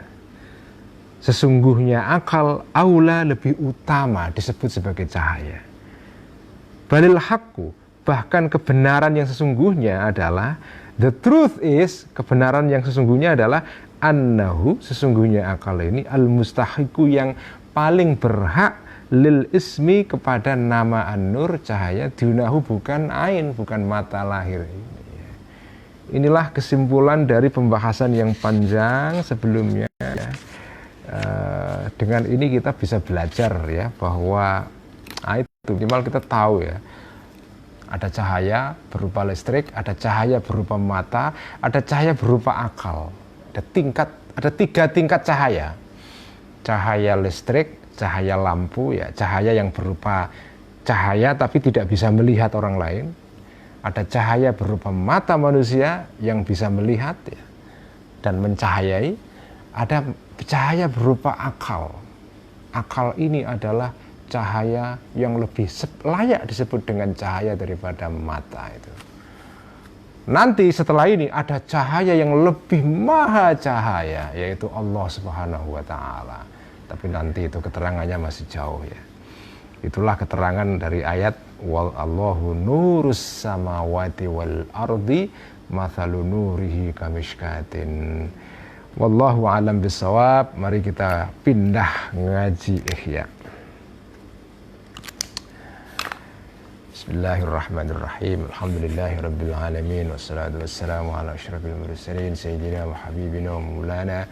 Sesungguhnya akal aula lebih utama disebut sebagai cahaya. Balil haqqu, bahkan kebenaran yang sesungguhnya adalah, the truth is, kebenaran yang sesungguhnya adalah annahu, sesungguhnya akal ini al-mustahiku yang paling berhak lil ismi kepada nama an-nur cahaya, dunahu bukan ain, bukan mata lahir. Inilah kesimpulan dari pembahasan yang panjang sebelumnya ya. Dengan ini kita bisa belajar ya bahwa itu minimal kita tahu ya, ada cahaya berupa listrik, ada cahaya berupa mata, ada cahaya berupa akal. Ada tiga tingkat cahaya. Cahaya listrik, cahaya lampu ya, cahaya yang berupa cahaya tapi tidak bisa melihat orang lain. Ada cahaya berupa mata manusia yang bisa melihat ya, dan mencahayai. Ada cahaya berupa akal. Akal ini adalah cahaya yang lebih layak disebut dengan cahaya daripada mata itu. Nanti setelah ini ada cahaya yang lebih maha cahaya, yaitu Allah Subhanahu wa Ta'ala. Tapi nanti itu keterangannya masih jauh ya. Itulah keterangan dari ayat Allahu nurus samawati wal ardi mathalu nurihi kamishkatin. Wallahu a'lam bissawab. Mari kita pindah ngaji Ihya. Bismillahirrahmanirrahim. Alhamdulillahirabbil alamin wassalatu wassalamu ala asyrafil mursalin sayyidina wa habibina wa maulana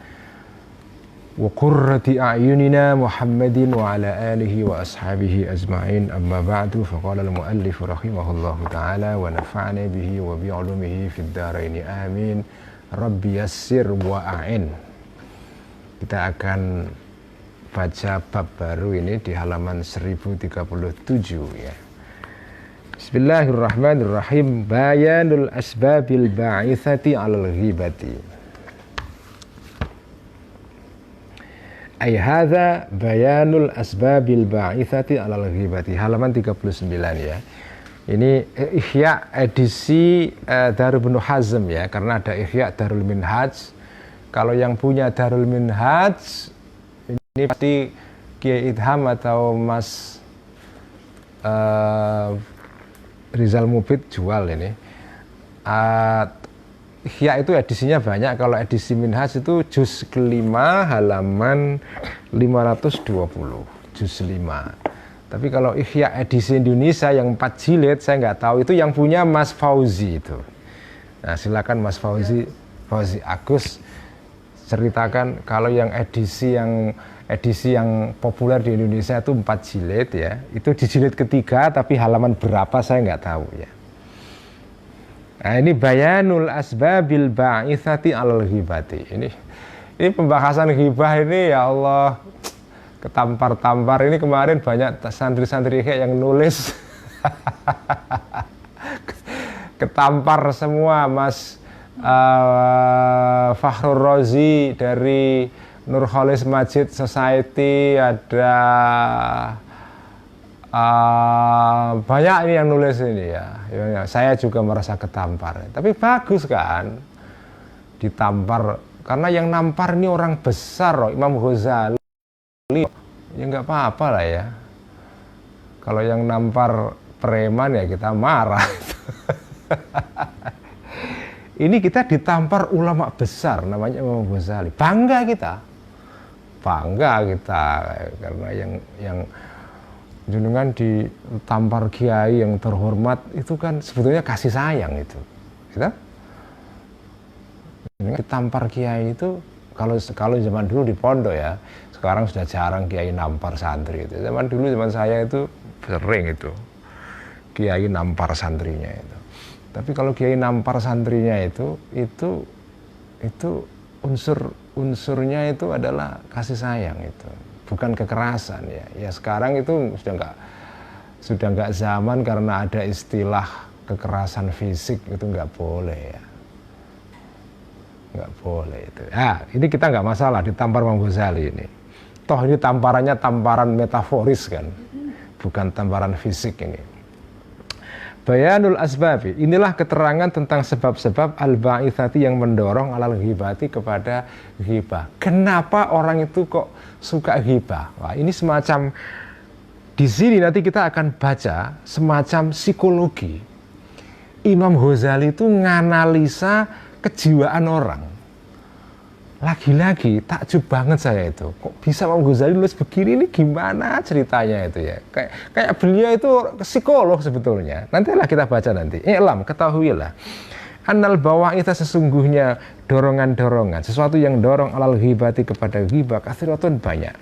wa qurrati a'yunina Muhammadin wa ala alihi wa ashabihi ajma'in. Amma ba'du, faqala al-muallif rahimahullahu ta'ala wa nafa'ana bihi wa bi 'ulumihi fid dharain amin. Rabbi yassir wa a'in. Kita akan baca bab baru ini di halaman 1037 ya. Bismillahirrahmanirrahim. Bayanul asbabil ba'ithati 'alal ghibati. Ay hadza bayanul asbabil ba'ithati 'alal ghibati. Halaman 39 ya. Ini Ihya edisi Darul Ibnu Hazm ya, karena ada Ihya Darul Minhaj. Kalau yang punya Darul Minhaj ini pasti Kiai Idham atau Mas Rizal Mubid jual ini. Ihya itu edisinya banyak. Kalau edisi Minhaj itu juz kelima halaman 520, juz 5. Tapi kalau Ihya edisi Indonesia yang 4 jilid saya nggak tahu, itu yang punya Mas Fauzi itu. Nah silakan Mas Fauzi, Fauzi Agus, ceritakan kalau yang edisi yang populer di Indonesia itu 4 jilid ya, itu di jilid ketiga tapi halaman berapa saya nggak tahu ya. Nah ini bayanul asbabil ba'ithati 'alal ghibati. Ini pembahasan ghibah ini ya Allah ketampar-tampar. Ini kemarin banyak santri-santri kayak yang nulis ketampar semua. Mas Fakhrul Razi dari Nurholis Masjid Society, ada banyak ini yang nulis ini ya. Saya juga merasa ketampar, tapi bagus kan ditampar, karena yang nampar ini orang besar loh, Imam Ghazali ya, nggak apa-apa lah ya. Kalau yang nampar preman ya kita marah. Ini kita ditampar ulama besar namanya Imam Ghazali, bangga kita karena yang jenengan ditampar kiai yang terhormat itu kan sebetulnya kasih sayang itu. Kita ditampar kiai itu kalau zaman dulu di pondok ya, sekarang sudah jarang kiai nampar santri itu. Zaman saya itu sering itu kiai nampar santrinya itu. Tapi kalau kiai nampar santrinya itu unsurnya itu adalah kasih sayang itu, bukan kekerasan ya. Ya sekarang itu sudah nggak zaman, karena ada istilah kekerasan fisik itu nggak boleh ya, nggak boleh itu. Ini kita nggak masalah ditampar Imam Ghazali ini. Toh ini tamparannya tamparan metaforis kan, bukan tamparan fisik ini. Bayanul asbabi, inilah keterangan tentang sebab-sebab al-ba'ithati yang mendorong alal ghibati, kepada ghibah. Kenapa orang itu kok suka ghibah? Wah, ini semacam, di sini nanti kita akan baca semacam psikologi. Imam Ghazali itu nganalisa kejiwaan orang. Lagi-lagi takjub banget saya itu, kok bisa Imam Ghazali nulis begini, ini gimana ceritanya itu ya. Kayak beliau itu psikolog sebetulnya. Nantilah kita baca nanti. I'lam, ketahuilah. Annal bawa'itha, sesungguhnya dorongan-dorongan, sesuatu yang dorong alal ghibati, kepada ghibah, katsiratun banyak.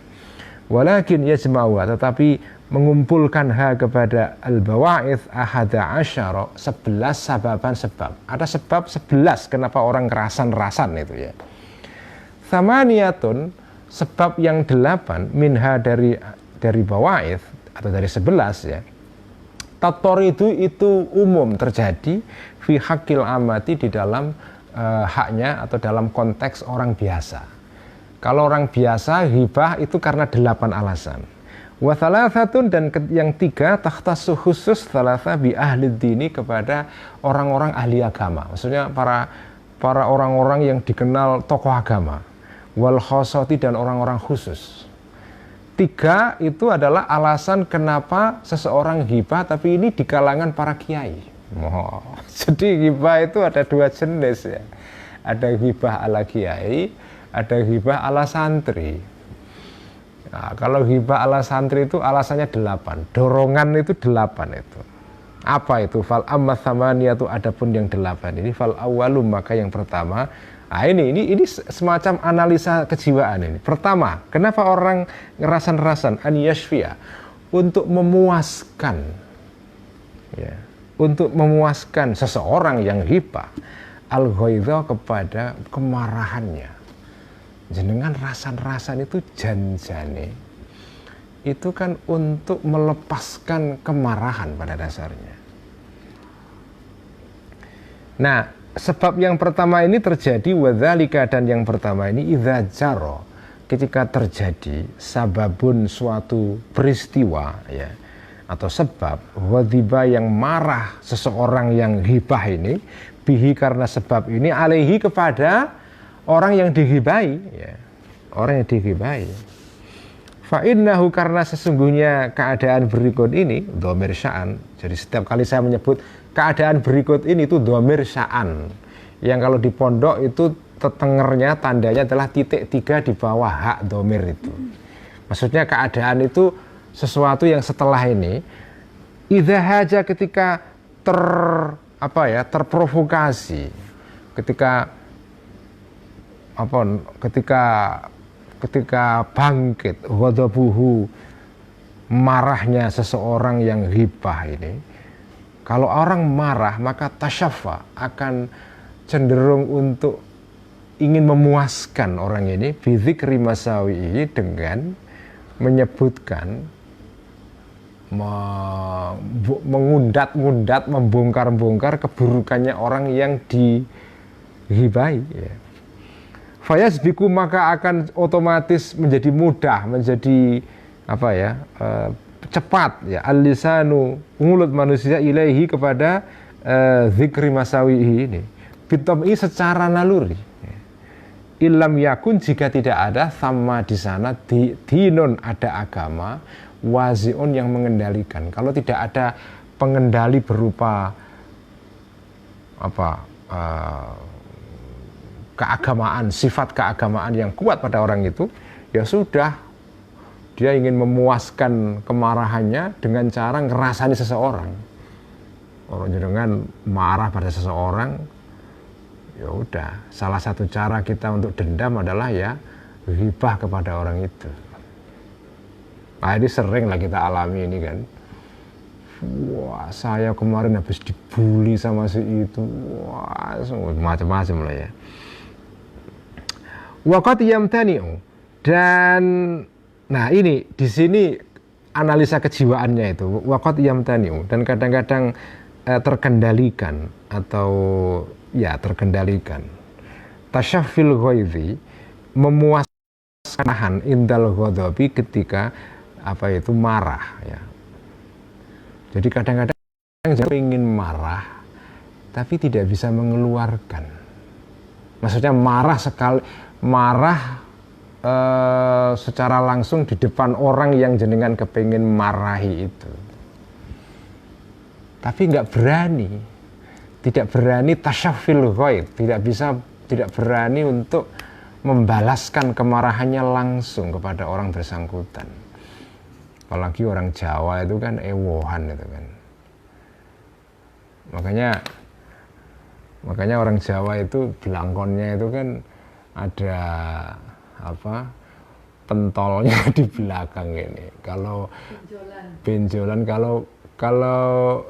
Walakin yajma'u, tetapi mengumpulkan kepada al-bawa'ith ahada asyara, 11 sababan sebab. Ada sebab 11 kenapa orang rasan-rasan itu ya. Thamaniyatun, sebab yang 8 minha dari bawa'ith atau dari 11 ya. Tatoridu, itu umum terjadi fi haqqil amati, di dalam haknya atau dalam konteks orang biasa. Kalau orang biasa ghibah itu karena 8 alasan. Wa thalathatun, dan yang 3 takhtassu khusus thalatha bi ahli dini, kepada orang-orang ahli agama. Maksudnya para orang-orang yang dikenal tokoh agama. Wal khosoti, dan orang-orang khusus. 3 itu adalah alasan kenapa seseorang ghibah, tapi ini di kalangan para kiai. Jadi ghibah itu ada 2 jenis ya. Ada ghibah ala kiai, ada ghibah ala santri. Nah, kalau ghibah ala santri itu alasannya 8, dorongan itu 8 itu. Apa itu? Fal amma tsamaniyatu, adapun yang 8 ini, fal awwalu, maka yang pertama. Nah, ini semacam analisa kejiwaan ini. Pertama, kenapa orang ngerasan-rasan an yashfiya, untuk memuaskan, ya, untuk memuaskan seseorang yang hibah, al ghaidha, kepada kemarahannya. Jenengan rasan-rasan itu janjane itu kan untuk melepaskan kemarahan pada dasarnya. Nah, sebab yang pertama ini terjadi, wadzalika, dan yang pertama ini idza jaro, ketika terjadi sababun, suatu peristiwa, ya, atau sebab, wadhiba, yang marah seseorang yang hibah ini, bihi, karena sebab ini, alaihi, kepada orang yang dihibahi, ya, orang yang dihibahi. Fa innahu, karena sesungguhnya keadaan berikut ini dhamir sya'an. Jadi setiap kali saya menyebut keadaan berikut ini itu dhamir sya'an. Yang kalau di pondok itu tetengernya tandanya adalah titik 3 di bawah hak dhamir itu. Maksudnya keadaan itu sesuatu yang setelah ini, idza haja, ketika terprovokasi, ketika bangkit ghadabuhu, marahnya seseorang yang hibah ini. Kalau orang marah, maka tasyaffa, akan cenderung untuk ingin memuaskan orang ini, bidzikri masawihi, dengan menyebutkan, mengundat-ngundat, membongkar-bongkar keburukannya orang yang dihibahi, ya. Fayasbiku, maka akan otomatis menjadi mudah, menjadi cepat, ya, al-lisanu, mulut manusia, ilaihi, kepada zikri masawihi ini, bitam'i, secara naluri, ya. Ilam yakun, jika tidak ada, sama di sana dinun, ada agama, wazi'un, yang mengendalikan. Kalau tidak ada pengendali berupa keagamaan, sifat keagamaan yang kuat pada orang itu, ya sudah, dia ingin memuaskan kemarahannya dengan cara ngerasani seseorang. Orang jenengan marah pada seseorang, ya udah, salah satu cara kita untuk dendam adalah ya ghibah kepada orang itu. Nah, ini sering lah kita alami ini kan. Wah, saya kemarin habis dibully sama si itu, wah, macam-macam lah ya. Waqat yamtani'u, dan nah ini di sini analisa kejiwaannya itu, waqat yamtani'u, dan kadang-kadang terkendalikan, atau ya terkendalikan. Tasyaffil ghaidhi, memuaskan indal ghadabi, ketika marah, ya. Jadi kadang-kadang ingin marah tapi tidak bisa mengeluarkan. Maksudnya marah secara langsung di depan orang yang jenengan kepingin marahi itu, tapi nggak berani, tidak berani tasyaffil ghaid, tidak berani untuk membalaskan kemarahannya langsung kepada orang bersangkutan. Apalagi orang Jawa itu kan ewohan itu kan. Makanya orang Jawa itu belangkonnya itu kan ada pentolnya di belakang ini. Kalau benjolan, kalau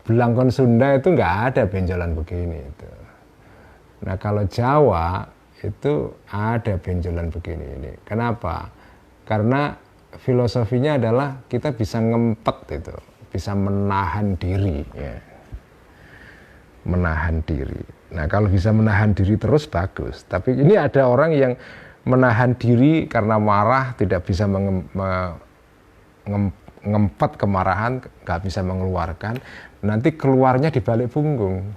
belangkon Sunda itu nggak ada benjolan begini itu. Nah, kalau Jawa itu ada benjolan begini ini. Kenapa? Karena filosofinya adalah kita bisa ngempet itu, bisa menahan diri, ya. Menahan diri. Nah, kalau bisa menahan diri terus bagus. Tapi ini ada orang yang menahan diri karena marah, tidak bisa ngempet kemarahan, nggak bisa mengeluarkan. Nanti keluarnya di balik punggung.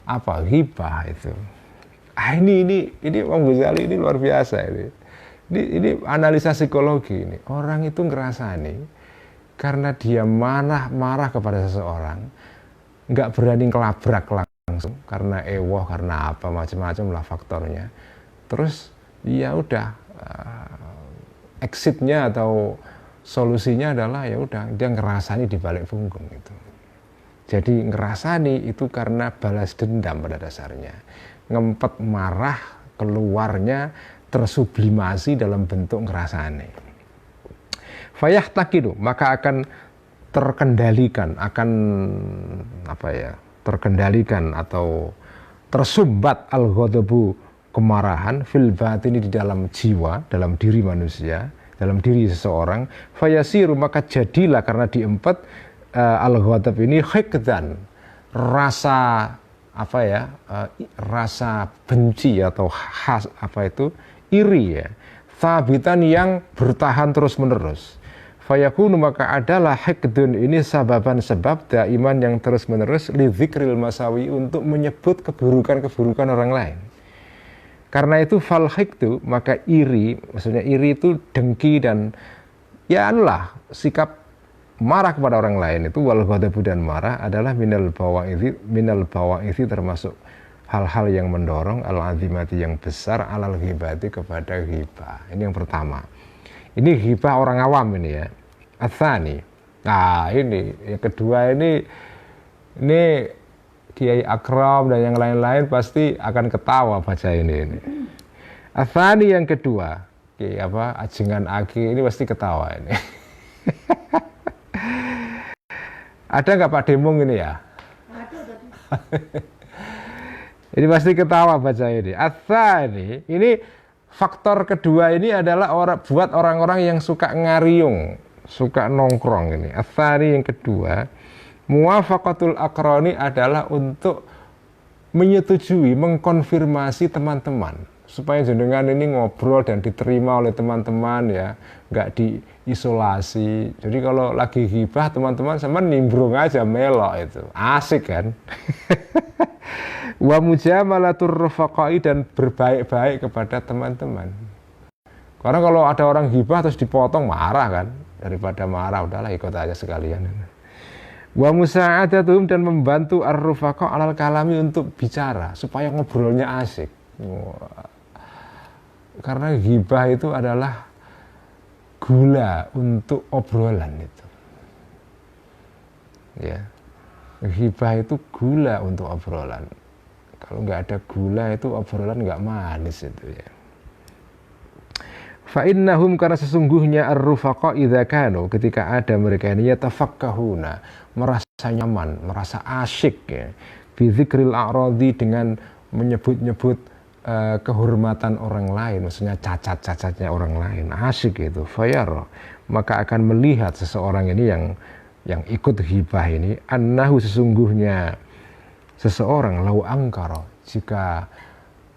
Apa? Ghibah itu. Ini Imam Ghazali ini luar biasa ini. Ini analisa psikologi ini. Orang itu ngerasani karena dia marah kepada seseorang, nggak berani kelabrak langsung karena ewoh, karena apa, macam-macam lah faktornya. Terus ya udah, exitnya atau solusinya adalah ya udah dia ngerasani di balik punggung itu. Jadi ngerasani itu karena balas dendam pada dasarnya. Ngempet marah, keluarnya tersublimasi dalam bentuk ngerasani. Fayah takidu, maka akan terkendalikan, terkendalikan atau tersumbat al-ghadabu, kemarahan, fil batini, di dalam jiwa, dalam diri manusia, dalam diri seseorang. Fayasiru, maka jadilah karena diempet al-ghadab ini hikdan, rasa rasa benci atau iri ya, thabitan, yang bertahan terus menerus. Fayakunu, maka adalah hikdun ini sababan, sebab daiman yang terus menerus, li dzikril masawi, untuk menyebut keburukan-keburukan orang lain. Karena itu fal hikdu, maka iri, maksudnya iri itu dengki dan ya sikap marah kepada orang lain itu, wal ghadabu, dan marah adalah minal bawa'ithi, termasuk hal-hal yang mendorong al-azimati, yang besar, alal ghibati, kepada ghibah. Ini yang pertama. Ini ghibah orang awam ini ya. Atsani. Nah, ini yang kedua, ini Kiai Akram dan yang lain-lain pasti akan ketawa baca ini. Atsani, yang kedua, Kiai Ajengan Aki ini pasti ketawa ini. Ada nggak Pak Demung ini ya? Ada. Ini pasti ketawa baca ini. Atsani, ini faktor kedua ini adalah buat orang-orang yang suka ngariung, suka nongkrong ini. Atsani, yang kedua, muwafaqatul aqrani, adalah untuk menyetujui, mengkonfirmasi teman-teman supaya jenengan ini ngobrol dan diterima oleh teman-teman ya, nggak diisolasi. Jadi kalau lagi ghibah teman-teman sama nimbrung aja, melok, itu asik kan. Wa mujamalatur rufaqai, dan berbaik-baik kepada teman-teman. Karena kalau ada orang ghibah terus dipotong, marah kan, daripada marah udahlah ikut aja sekalian. Wa musa'adatuhum, dan membantu ar-rufaqa alal kalami, untuk bicara supaya ngobrolnya asik. Karena ghibah itu adalah gula untuk obrolan itu. Ya. Ghibah itu gula untuk obrolan. Kalau nggak ada gula itu obrolan nggak manis itu ya. Fa innahum, karena sesungguhnya ar-rufaqa idza kanu, ketika ada mereka ini yatafakkahuna, merasa nyaman, merasa asyik ya, bi dzikril a'radi, dengan menyebut-nyebut kehormatan orang lain, maksudnya cacat-cacatnya orang lain, asyik itu. Fayara, maka akan melihat seseorang ini yang ikut ghibah ini, annahu, sesungguhnya seseorang, lau angkara, jika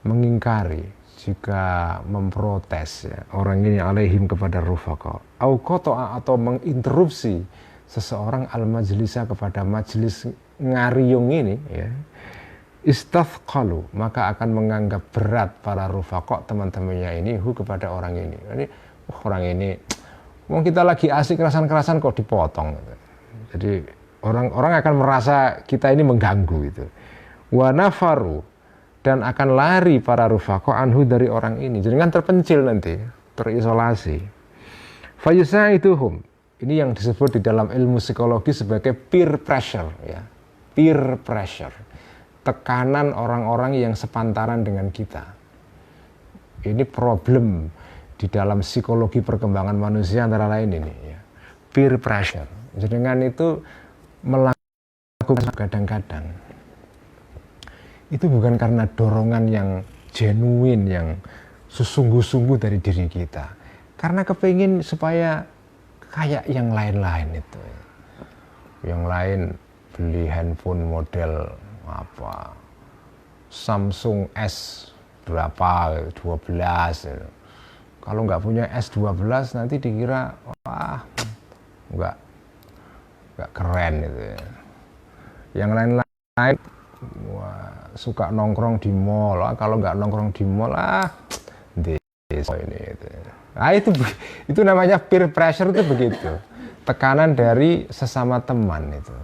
mengingkari, jika memprotes ya, orang ini alaihim, kepada rufaqa, au qata'a, atau menginterupsi seseorang al-majlisa, kepada majlis ngariung ini ya, istathqalu, maka akan menganggap berat para rufaqa, teman-temannya ini, kepada orang ini. Orang ini, kita lagi asik kerasan-kerasan kok dipotong. Jadi orang akan merasa kita ini mengganggu itu. Wa nafaru, dan akan lari para rufaqa anhu, dari orang ini. Jadi kan terpencil nanti, terisolasi. Fayusa'ituhum, ini yang disebut di dalam ilmu psikologi sebagai peer pressure ya. Peer pressure, tekanan orang-orang yang sepantaran dengan kita. Ini problem di dalam psikologi perkembangan manusia, antara lain ini ya. Peer pressure. Jenengan itu melakukan kadang-kadang itu bukan karena dorongan yang genuine, yang sesungguh-sungguh dari diri kita, karena kepingin supaya kayak yang lain-lain itu. Yang lain beli handphone model Samsung S berapa, 12 gitu. Kalau nggak punya S12 nanti dikira nggak keren gitu ya. Yang lain-lain suka nongkrong di mall, kalau nggak nongkrong di mall ini gitu. Nah itu namanya peer pressure, itu begitu, tekanan dari sesama teman itu.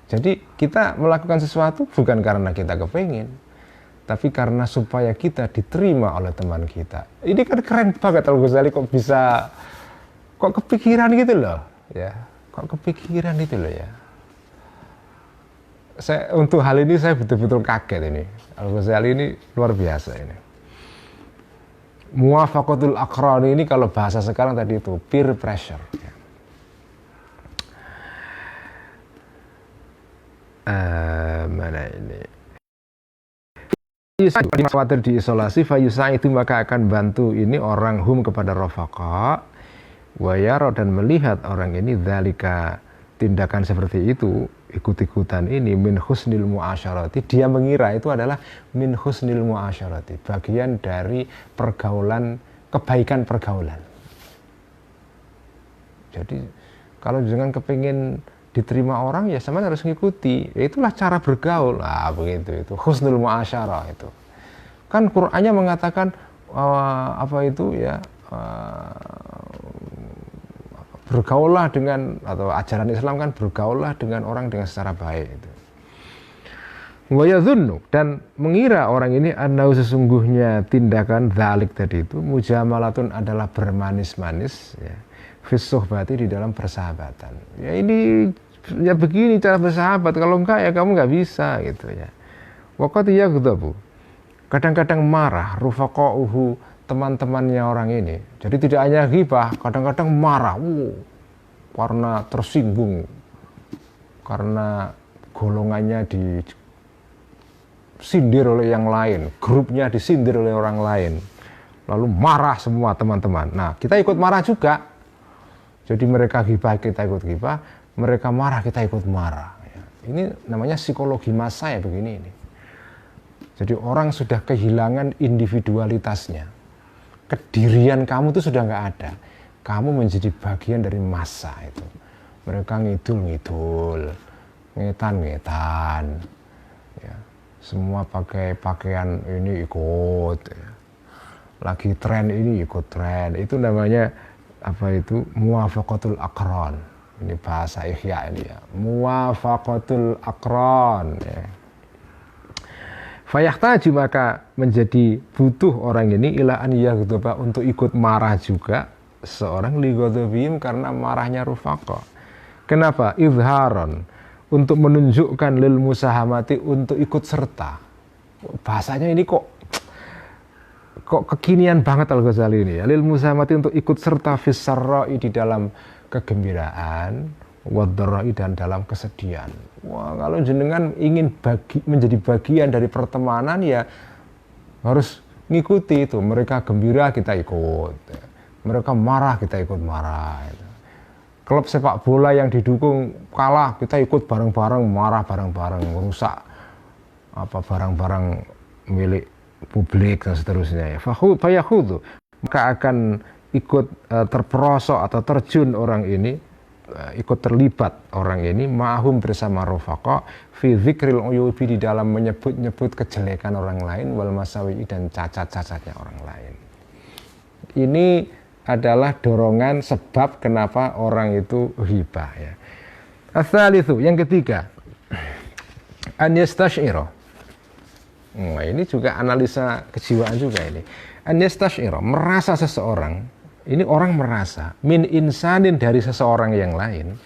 Jadi kita melakukan sesuatu bukan karena kita kepingin, tapi karena supaya kita diterima oleh teman kita. Ini kan keren banget Al-Ghazali, kok kepikiran gitu loh ya, kok kepikiran itu loh ya. Untuk hal ini saya betul-betul kaget ini. Al-Ghazali ini luar biasa ini. Muwafaqatul aqran ini kalau bahasa sekarang tadi itu peer pressure. Mana ini? Khawatir diisolasi, fayusa itu maka akan bantu ini orang hum kepada rafaqa, wayaro dan melihat orang ini dzalika tindakan seperti itu, ikut-ikutan ini min husnil muasyarati, dia mengira itu adalah min husnil muasyarati, bagian dari pergaulan, kebaikan pergaulan. Jadi kalau jangan kepingin diterima orang ya sama harus ngikuti, itulah cara bergaul, begitu, itu husnul muasyarah. Itu kan Qur'annya mengatakan apa itu ya, bergaullah dengan, atau ajaran Islam kan bergaullah dengan orang dengan secara baik itu. Wa yadhunnu, dan mengira orang ini annahu sesungguhnya tindakan dzalik tadi itu mujamalatun adalah bermanis-manis ya, fis suhbati di dalam persahabatan. Ya ini ya begini cara bersahabat, kalau enggak ya kamu enggak bisa gitu ya. Waqad yaghdabu, kadang-kadang marah rufaqauhu, teman-temannya orang ini. Jadi tidak hanya ghibah, kadang-kadang marah karena tersinggung, karena golongannya disindir oleh yang lain, grupnya disindir oleh orang lain, lalu marah semua teman-teman. Nah kita ikut marah juga. Jadi mereka ghibah, kita ikut ghibah, mereka marah, kita ikut marah. Ini namanya psikologi massa ya, begini ini. Jadi orang sudah kehilangan individualitasnya. Kedirian kamu itu sudah nggak ada. Kamu menjadi bagian dari massa itu. Mereka ngidul-ngidul, ngetan-ngetan. Ya. Semua pakai pakaian ini ikut. Ya. Lagi tren ini ikut tren. Itu namanya apa itu? Muwafaqatul aqran. Ini bahasa Ihya ini ya. Muwafaqatul aqran ya. Fayahtaju, maka menjadi butuh orang ini ila an yaghdaba, untuk ikut marah juga seorang li ghadabihim, karena marahnya rufaqa. Kenapa? Izharon, untuk menunjukkan lil musahamati, untuk ikut serta. Bahasanya ini kok kekinian banget Al-Ghazali ini ya. Lil musahamati, untuk ikut serta fis sarra'i, di dalam kegembiraan, wadharai, dan dalam kesedihan. Wah, kalau jenengan ingin menjadi bagian dari pertemanan ya harus ngikuti itu. Mereka gembira, kita ikut. Mereka marah, kita ikut marah. Klub sepak bola yang didukung kalah, kita ikut bareng-bareng, marah bareng-bareng, merusak apa barang-barang milik publik dan seterusnya ya. Fayakhudhu, maka akan ikut terperosok atau terjun orang ini, ikut terlibat orang ini ma'hum, bersama rafaqa, fi dzikril uyubi, di dalam menyebut-nyebut kejelekan orang lain, wal masawi, dan cacat-cacatnya orang lain. Ini adalah dorongan sebab kenapa orang itu ghibah ya. Ats-tsalitsu, yang ketiga, an yastash'ira. Ini juga analisa kejiwaan juga ini. An yastash'ira, merasa seseorang, ini orang merasa min insanin, dari seseorang yang lain,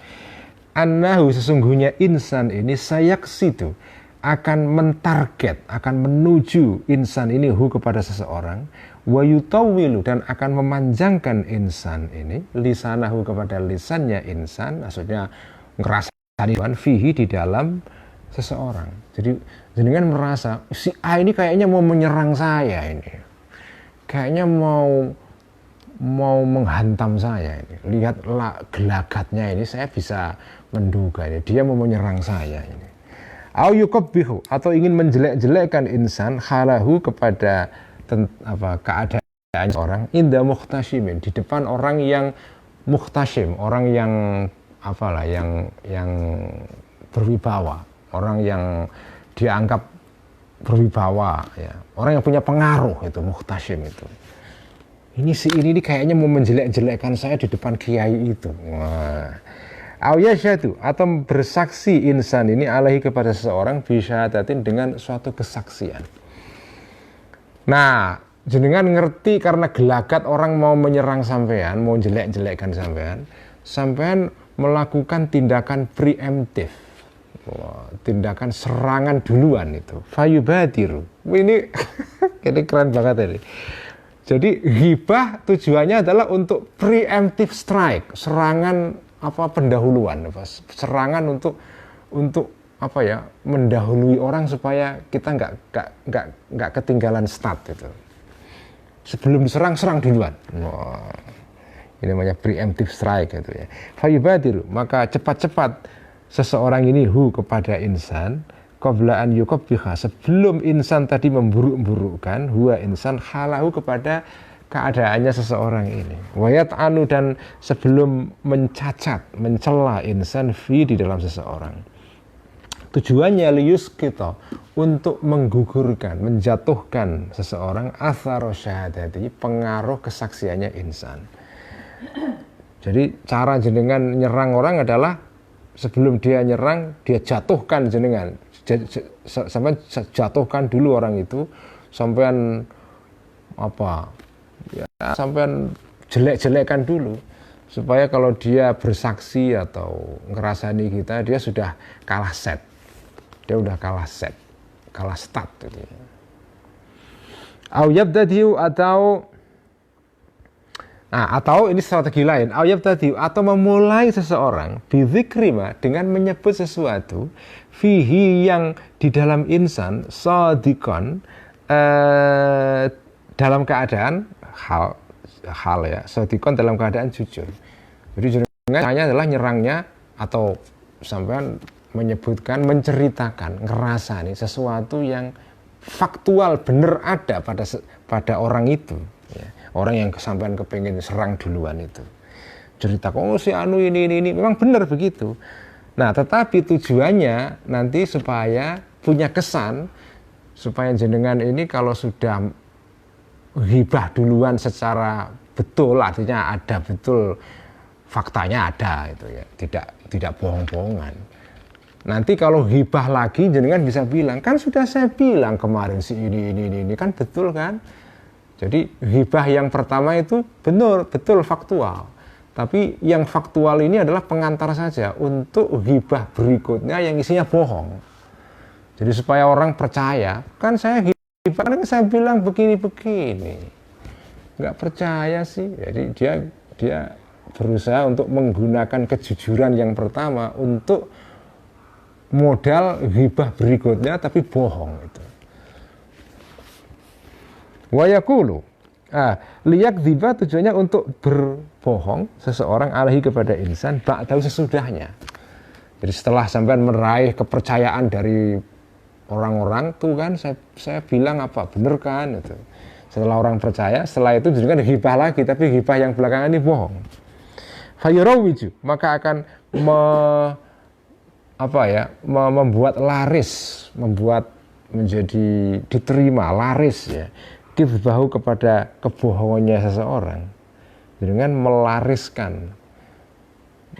annahu, sesungguhnya insan ini sayaksitu, akan mentarget, akan menuju insan ini hu, kepada seseorang, wa yutawwilu, dan akan memanjangkan insan ini lisanahu, kepada lisannya insan, maksudnya ngerasani fihi, di dalam seseorang. Jadi jenengan merasa si A ini kayaknya mau menyerang saya ini, kayaknya mau menghantam saya ini. Lihat gelagatnya ini, saya bisa menduga ini dia mau menyerang saya ini. Au yuqabbihu, atau ingin menjelek-jelekkan insan halahu, kepada keadaan orang, inda muhtashimin, di depan orang yang muhtashim, orang yang yang berwibawa, orang yang dianggap berwibawa ya, orang yang punya pengaruh, itu muhtashim itu. Ini si ini kayaknya mau menjelek-jelekkan saya di depan kiai itu. Awyashadu, atau bersaksi insan ini alaihi, kepada seseorang, bisyahadatin, dengan suatu kesaksian. Nah, jenengan ngerti karena gelagat orang mau menyerang sampean, mau jelek-jelekkan sampean, sampean melakukan tindakan preemptif. tindakan serangan duluan itu. Fayubadiru. Ini ini keren banget ini. Jadi ghibah tujuannya adalah untuk preemptive strike, serangan pendahuluan, serangan untuk apa ya, mendahului orang supaya kita nggak ketinggalan start itu. Sebelum diserang, serang duluan. Ini namanya preemptive strike gitu ya. Fayubadiru, maka cepat-cepat seseorang ini kepada insan qabla an yuqabbiha, sebelum insan tadi memburuk-burukkan insan halahu kepada keadaannya seseorang ini, wayat anu, dan sebelum mencacat, mencela insan di dalam seseorang. Tujuannya lius kita, untuk menggugurkan, menjatuhkan seseorang atharo syahadati, pengaruh kesaksiannya insan. Jadi cara jenengan nyerang orang adalah sebelum dia nyerang, dia jatuhkan jenengan. Sampai jatuhkan dulu orang itu, sampean sampean jelek-jelekan dulu, supaya kalau dia bersaksi atau ngerasani kita, dia sudah kalah set, kalah start gitu ya. Au yabtadiu, atau ini strategi lain, atau memulai seseorang bidzikrima, dengan menyebut sesuatu fihi, yang di dalam insan shadiqan, dalam keadaan hal ya, shadiqan dalam keadaan jujur. Jadi jenengan adalah nyerangnya atau sampean menyebutkan, menceritakan, ngerasani sesuatu yang faktual, benar ada pada orang itu ya. Orang yang sampean kepengen serang duluan itu cerita, si anu ini memang benar begitu. Nah, tetapi tujuannya nanti supaya punya kesan, supaya jenengan ini kalau sudah ghibah duluan secara betul, artinya ada betul, faktanya ada itu ya, tidak bohong-bohongan. Nanti kalau ghibah lagi jenengan bisa bilang, kan sudah saya bilang kemarin si ini kan betul kan. Jadi ghibah yang pertama itu betul faktual. Tapi yang faktual ini adalah pengantar saja untuk ghibah berikutnya yang isinya bohong. Jadi supaya orang percaya, kan saya ghibah, kan saya bilang begini-begini. Nggak percaya sih. Jadi dia berusaha untuk menggunakan kejujuran yang pertama untuk modal ghibah berikutnya, tapi bohong itu. Wayakulu, liyak dziba, tujuannya untuk berbohong seseorang alaihi kepada insan ba'dahu, sesudahnya. Jadi setelah sampean meraih kepercayaan dari orang-orang tuh kan, saya bilang bener kan itu. Setelah orang percaya, setelah itu juga ghibah lagi, tapi ghibah yang belakangan ini bohong. Fayurawiju, maka akan membuat laris, membuat menjadi diterima, laris ya, kibbahu, kepada kebohongannya seseorang, dengan melariskan,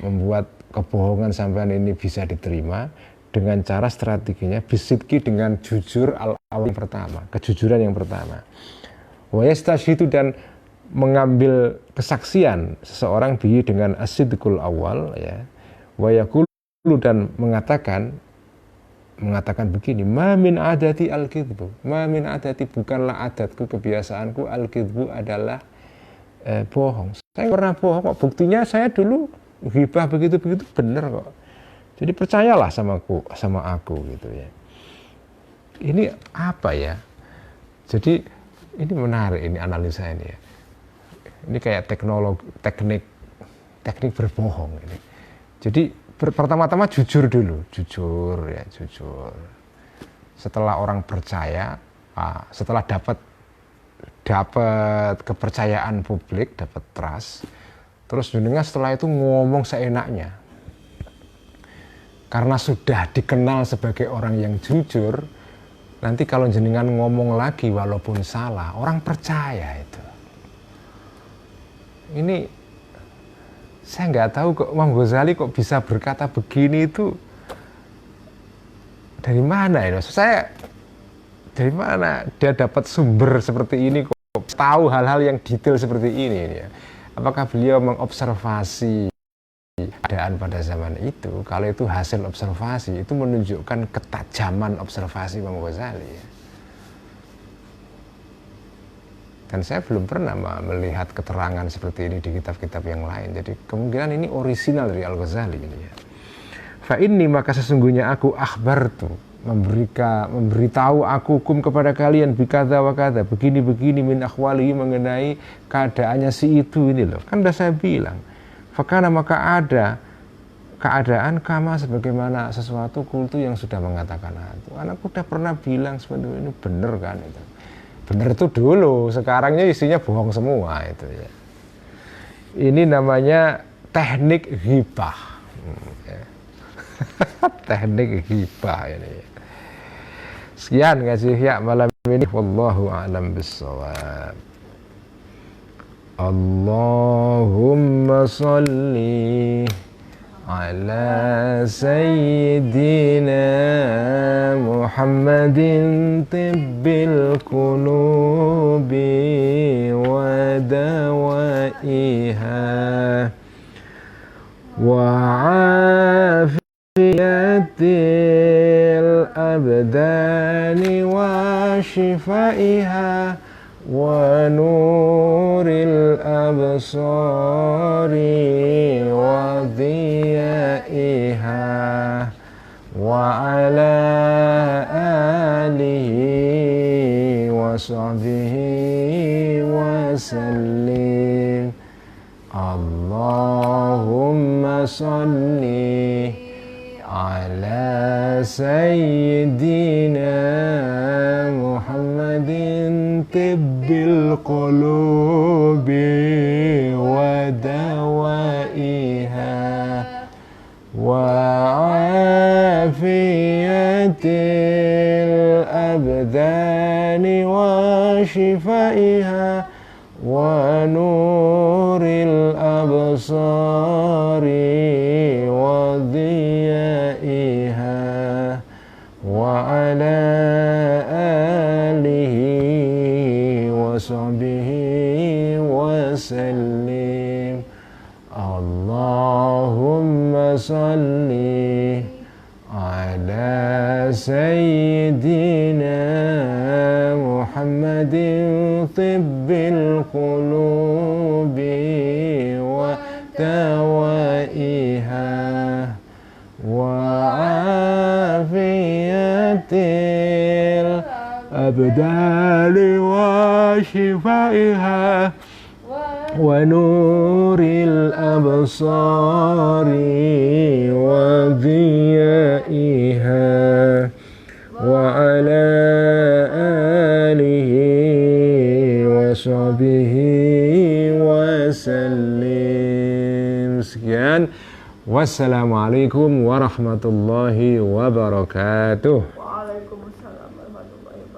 membuat kebohongan sampean ini bisa diterima dengan cara strateginya bisidki, dengan jujur al-awal pertama, kejujuran yang pertama. Wa yastashidu, dan mengambil kesaksian seseorang bihi dengan asidqul awal ya. Wa yaqulu, dan mengatakan begini, ma min adati al-kidbu, ma min adati, bukanlah adatku, kebiasaanku, al-kidbu adalah bohong. Saya pernah bohong kok, buktinya saya dulu ghibah begitu benar kok. Jadi percayalah sama aku gitu ya. Ini apa ya? Jadi ini menarik, ini analisa ini ya. Ini kayak teknik berbohong ini. Jadi pertama-tama jujur dulu, jujur. Setelah orang percaya, setelah dapat kepercayaan publik, dapat trust, terus jenengan setelah itu ngomong seenaknya. Karena sudah dikenal sebagai orang yang jujur, nanti kalau jenengan ngomong lagi walaupun salah, orang percaya itu. Ini saya nggak tahu kok Imam Ghazali kok bisa berkata begini, itu dari mana ya? Dari mana dia dapat sumber seperti ini, kok tahu hal-hal yang detail seperti ini ya? Apakah beliau mengobservasi keadaan pada zaman itu, kalau itu hasil observasi, itu menunjukkan ketajaman observasi Imam Ghazali ya. Dan saya belum pernah melihat keterangan seperti ini di kitab-kitab yang lain. Jadi kemungkinan ini orisinal dari Al-Ghazali ini ya. Fa inni, maka sesungguhnya aku akhbartu, memberitahu aku hukum kepada kalian bikadza wa kadza, begini-begini min akhwalihi, mengenai keadaannya si itu ini loh. Kan udah saya bilang. Fakana, maka ada keadaan kama sebagaimana sesuatu kultu yang sudah mengatakan itu. Anakku udah pernah bilang seperti ini, bener kan itu. Bener itu dulu, sekarangnya isinya bohong semua itu ya. Ini namanya teknik ghibah. Ya. Teknik ghibah ini. Sekian kasih ya malam ini, wallahu a'lam bissawab. Allahumma sholli ala sayyidina Muhammadin tibbil qulubi wa dawaiha wa afiyatil abdani wa shifaiha wa nuril absari wa dhiyaiha wa ala alihi wa sahbihi wa sallim. Allahumma salli ala sayyidina Muhammadin tibbil qulubi wa dawaiha wa afiyatil abdani wa shifaiha wa nuril absari wa dhiyaiha wa ala alihi wa sahbihi wa sallim. Allahumma salli ala sayyidina Muhammadin tibbil qulubi wa dawaiha wa afiyatil abdali wa shifaiha wa nuril absari wa dhiyaiha wa ala alihi wa sahbihi wa sallim. Sekian, wassalamualaikum warahmatullahi wabarakatuh. Waalaikumsalam warahmatullahi wabarakatuh.